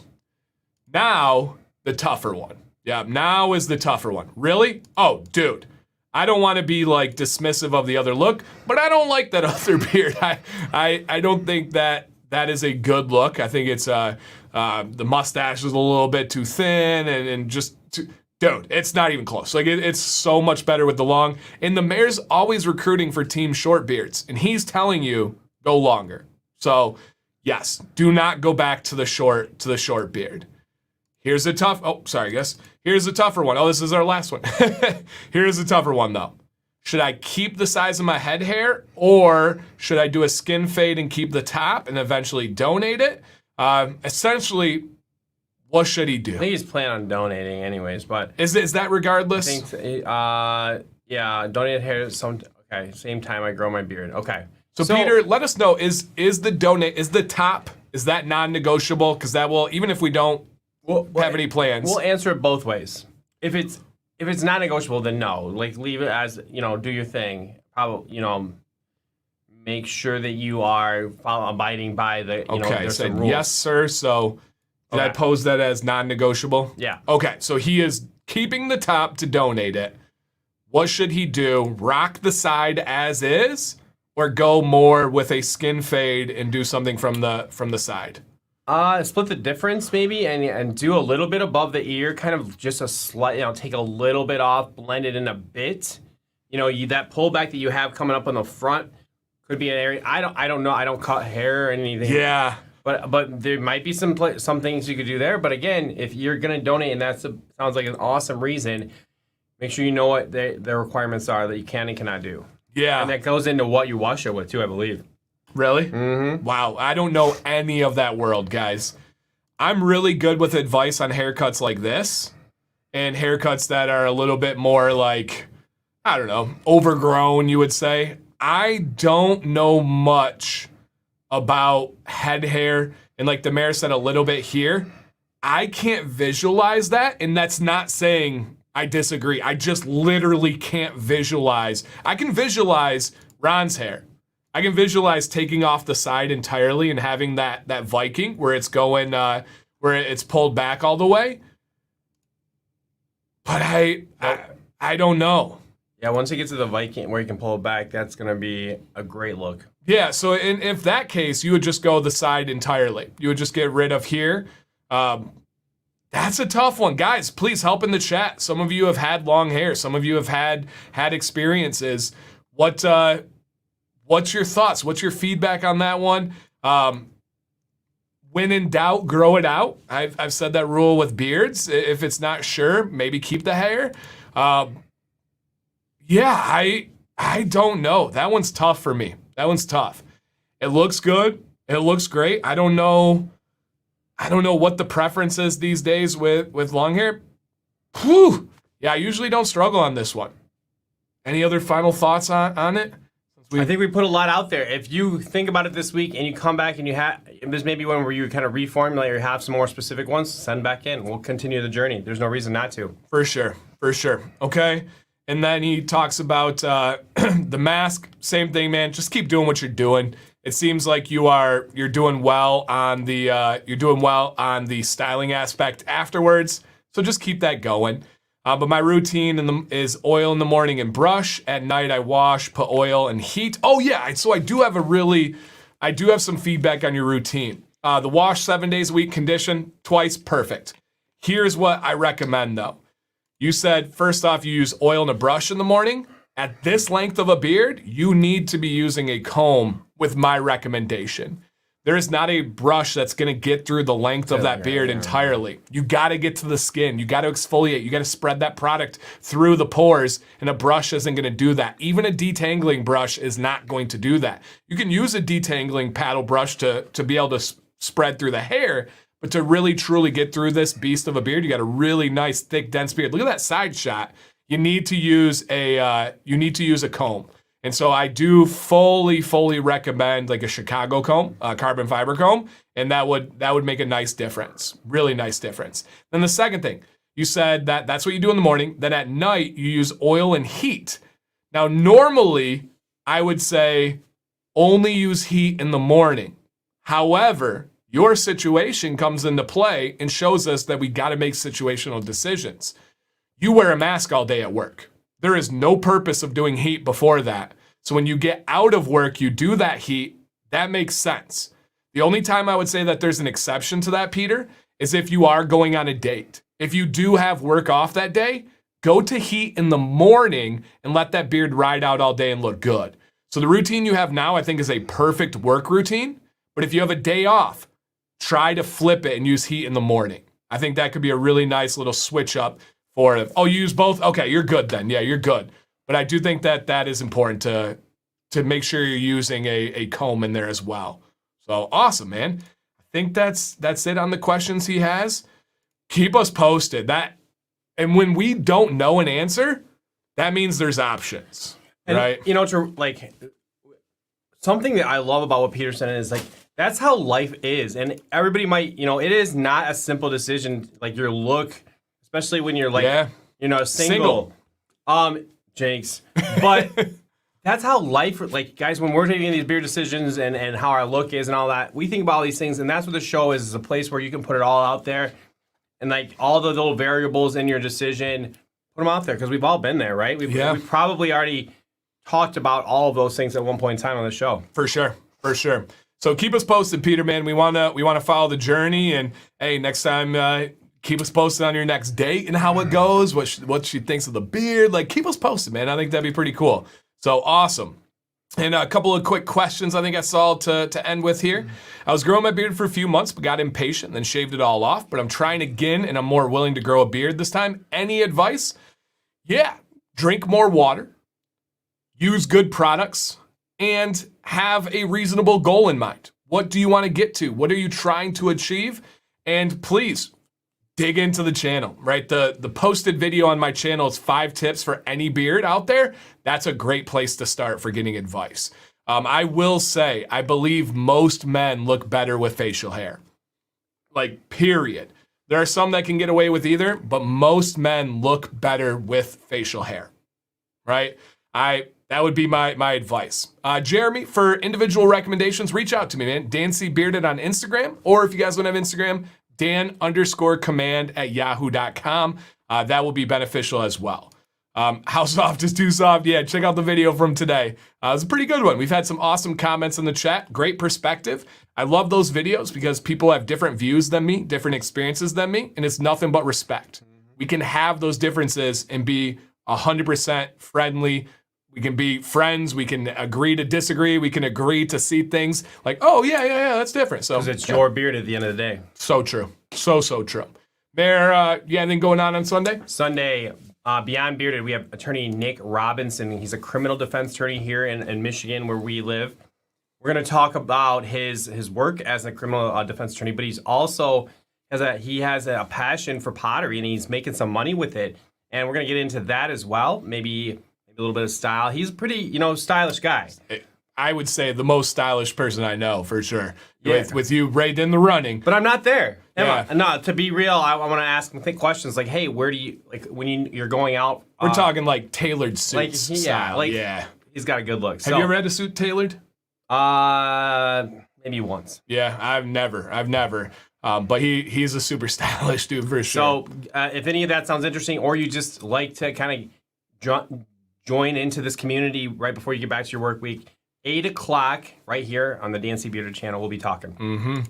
Now, the tougher one. Yeah, now is the tougher one. Really? Oh, dude. I don't want to be like dismissive of the other look, but I don't like that other beard. I don't think that is a good look. I think it's the mustache is a little bit too thin and just dude, it's not even close. Like it's so much better with the long. And the mayor's always recruiting for team short beards, and he's telling you go longer. So yes, do not go back to the short beard. Here's a Here's a tougher one. Oh, this is our last one. Here's a tougher one, though. Should I keep the size of my head hair, or should I do a skin fade and keep the top and eventually donate it? Essentially, what should he do? I think he's planning on donating anyways, but... Is that regardless? I think, yeah, donated hair, okay, same time I grow my beard. Okay. So Peter, let us know, is the top, is that non-negotiable? Because that will, even if we don't have any plans. We'll answer it both ways. If it's not negotiable, then no. Like leave it as, do your thing. Probably, make sure that you are abiding by the, okay, there's so some rules. Yes, sir. So did I pose that as non-negotiable? Yeah. Okay, so he is keeping the top to donate it. What should he do? Rock the side as is, or go more with a skin fade and do something from the side? Split the difference maybe and do a little bit above the ear, kind of just a slight, take a little bit off, blend it in a bit. That pullback that you have coming up on the front could be an area. I don't know. I don't cut hair or anything. Yeah. But there might be some things you could do there. But again, if you're gonna donate and sounds like an awesome reason, make sure you know what the requirements are that you can and cannot do. Yeah. And that goes into what you wash it with too, I believe. Really? Mm-hmm. Wow, I don't know any of that world, guys. I'm really good with advice on haircuts like this and haircuts that are a little bit more like, I don't know, overgrown, you would say. I don't know much about head hair, and like the mayor said a little bit here, I can't visualize that, and that's not saying I disagree. I just literally can't visualize. I can visualize Ron's hair. I can visualize taking off the side entirely and having that Viking where it's going, where it's pulled back all the way. But I don't know. Yeah, once you get to the Viking where you can pull it back, that's going to be a great look. Yeah, so if that case, you would just go the side entirely. You would just get rid of here. That's a tough one. Guys, please help in the chat. Some of you have had long hair. Some of you have had experiences. What's your thoughts? What's your feedback on that one? When in doubt, grow it out. I've said that rule with beards. If it's not sure, maybe keep the hair. Yeah, I don't know. That one's tough for me. That one's tough. It looks good. It looks great. I don't know what the preference is these days with long hair. Whew. Yeah, I usually don't struggle on this one. Any other final thoughts on it? I think we put a lot out there. If you think about it this week and you come back and there's maybe one where you kind of reformulate or have some more specific ones, send back in. We'll continue the journey. There's no reason not to. For sure. Okay. And then he talks about the mask. Same thing, man. Just keep doing what you're doing. It seems like you're doing well on the styling aspect afterwards. So just keep that going. But my routine is oil in the morning and brush. At night I wash, put oil and heat. Oh yeah, so I do have some feedback on your routine. The wash 7 days a week, condition twice, perfect. Here's what I recommend though. You said first off you use oil and a brush in the morning. At this length of a beard, you need to be using a comb with my recommendation. There is not a brush that's going to get through the length of that beard entirely. You got to get to the skin. You got to exfoliate. You got to spread that product through the pores, and a brush isn't going to do that. Even a detangling brush is not going to do that. You can use a detangling paddle brush to be able to spread through the hair, but to really truly get through this beast of a beard, you got a really nice, thick, dense beard. Look at that side shot. You need to use a comb. And so I do fully recommend like a Chicago comb, a carbon fiber comb, and that would make a nice difference, really nice difference. Then the second thing, you said that's what you do in the morning. Then at night you use oil and heat. Now normally I would say only use heat in the morning. However, your situation comes into play and shows us that we got to make situational decisions. You wear a mask all day at work. There is no purpose of doing heat before that. So when you get out of work, you do that heat. That makes sense. The only time I would say that there's an exception to that, Peter, is if you are going on a date. If you do have work off that day, go to heat in the morning and let that beard ride out all day and look good. So the routine you have now, I think, is a perfect work routine. But if you have a day off, try to flip it and use heat in the morning. I think that could be a really nice little switch up. You use both? Okay, you're good then. Yeah, you're good. But I do think that is important to make sure you're using a comb in there as well. So awesome, man. I think that's it on the questions he has. Keep us posted. And when we don't know an answer, that means there's options, right? Something that I love about what Peter said is that's how life is. And everybody might, it is not a simple decision, like your look, especially when you're single. Jinx. But that's how life, guys, when we're taking these beard decisions and how our look is and all that, we think about all these things, and that's what the show is a place where you can put it all out there. And all the little variables in your decision, put them out there, because we've all been there, right? We've probably already talked about all of those things at one point in time on the show. For sure. So keep us posted, Peter, man. We wanna follow the journey, and hey, next time, keep us posted on your next date and how it goes, what she thinks of the beard. Keep us posted, man. I think that'd be pretty cool. So awesome. And a couple of quick questions I think I saw to end with here. I was growing my beard for a few months, but got impatient, then shaved it all off. But I'm trying again, and I'm more willing to grow a beard this time. Any advice? Yeah, drink more water, use good products, and have a reasonable goal in mind. What do you want to get to? What are you trying to achieve? And please, dig into the channel, right? The posted video on my channel is 5 tips for any beard out there. That's a great place to start for getting advice. I will say, I believe most men look better with facial hair. Period. There are some that can get away with either, but most men look better with facial hair, right? That would be my advice. Jeremy, for individual recommendations, reach out to me, man. Dan C. Bearded on Instagram, or if you guys don't have Instagram, Dan_command@yahoo.com. That will be beneficial as well. How soft is too soft? Yeah, check out the video from today. It was a pretty good one. We've had some awesome comments in the chat. Great perspective. I love those videos because people have different views than me, different experiences than me, and it's nothing but respect. We can have those differences and be 100% friendly. We can be friends. We can agree to disagree. We can agree to see things like, oh, yeah, that's different. So because it's your beard at the end of the day. So true. So true. There, you got anything going on Sunday? Sunday, Beyond Bearded, we have attorney Nick Robinson. He's a criminal defense attorney here in Michigan where we live. We're going to talk about his work as a criminal defense attorney, but he's also has a passion for pottery, and he's making some money with it. And we're going to get into that as well. Maybe a little bit of style. He's a pretty, stylish guy. I would say the most stylish person I know, for sure. Yeah. With you right in the running. But I'm not there. Yeah. No, to be real, I want to ask him questions like, hey, where do you, when you're going out? We're talking like tailored suits style. He's got a good look. Have you ever had a suit tailored? Maybe once. Yeah, I've never. But he's a super stylish dude for sure. So if any of that sounds interesting, or you just like to kind of join into this community right before you get back to your work week, 8 o'clock right here on the Dan C. Bearded channel, we'll be talking. Mm-hmm.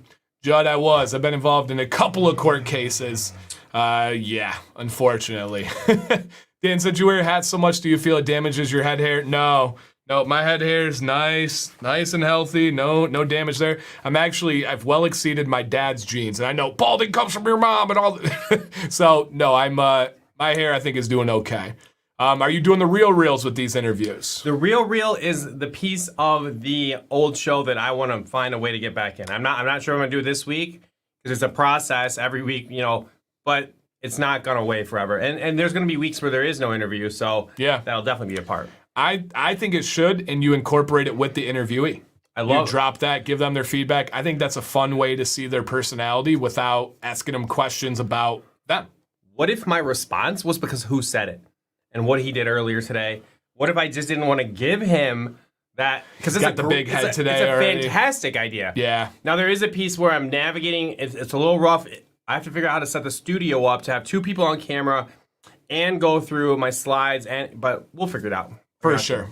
Judd, I've been involved in a couple of court cases. Unfortunately. Dan said you wear hats so much, do you feel it damages your head hair? No, my head hair is nice and healthy. No damage there. I've well exceeded my dad's genes, and I know balding comes from your mom and all. So no, my hair I think is doing okay. Are you doing the real reels with these interviews? The real reel is the piece of the old show that I want to find a way to get back in. I'm not sure I'm gonna do it this week because it's a process every week, but it's not gonna wait forever. And there's gonna be weeks where there is no interview, so yeah, that'll definitely be a part. I think it should, and you incorporate it with the interviewee. You drop that, give them their feedback. I think that's a fun way to see their personality without asking them questions about them. What if my response was because who said it and what he did earlier today? What if I just didn't want to give him that? Because it's got the big head today. It's a fantastic idea. Yeah. Now there is a piece where I'm navigating. It's a little rough. I have to figure out how to set the studio up to have 2 people on camera and go through my slides. But we'll figure it out. For sure.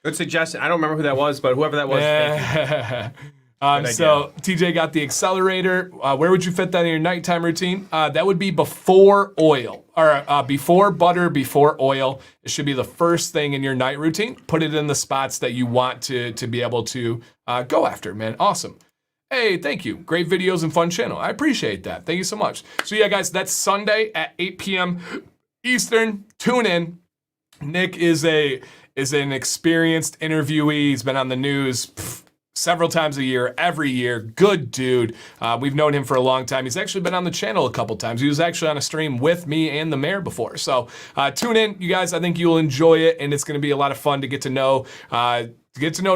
Good suggestion. I don't remember who that was, but whoever that was, thank you. So TJ got the accelerator. Where would you fit that in your nighttime routine? That would be before oil, or before butter, before oil. It should be the first thing in your night routine. Put it in the spots that you want to be able to go after, man. Awesome. Hey, thank you. Great videos and fun channel. I appreciate that. Thank you so much. So yeah, guys, that's Sunday at 8 p.m. Eastern. Tune in. Nick is an experienced interviewee. He's been on the news several times a year, every year. Good dude. We've known him for a long time. He's actually been on the channel a couple times. He was actually on a stream with me and the mayor before. So tune in, you guys. I think you'll enjoy it, and it's going to be a lot of fun to get to know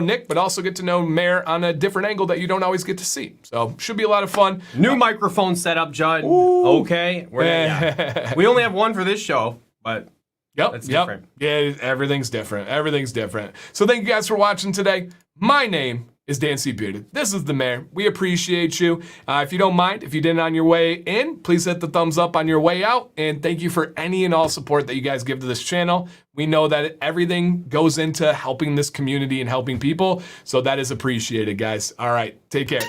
Nick, but also get to know Mayor on a different angle that you don't always get to see. So should be a lot of fun. New microphone setup, Judd. Ooh. Okay. We only have one for this show, but that's different. Yeah, everything's different. So thank you guys for watching today. My name is Dan C. Bearded. This is the Mayor. We appreciate you. If you don't mind, if you didn't on your way in, please hit the thumbs up on your way out. And thank you for any and all support that you guys give to this channel. We know that everything goes into helping this community and helping people. So that is appreciated, guys. All right, take care.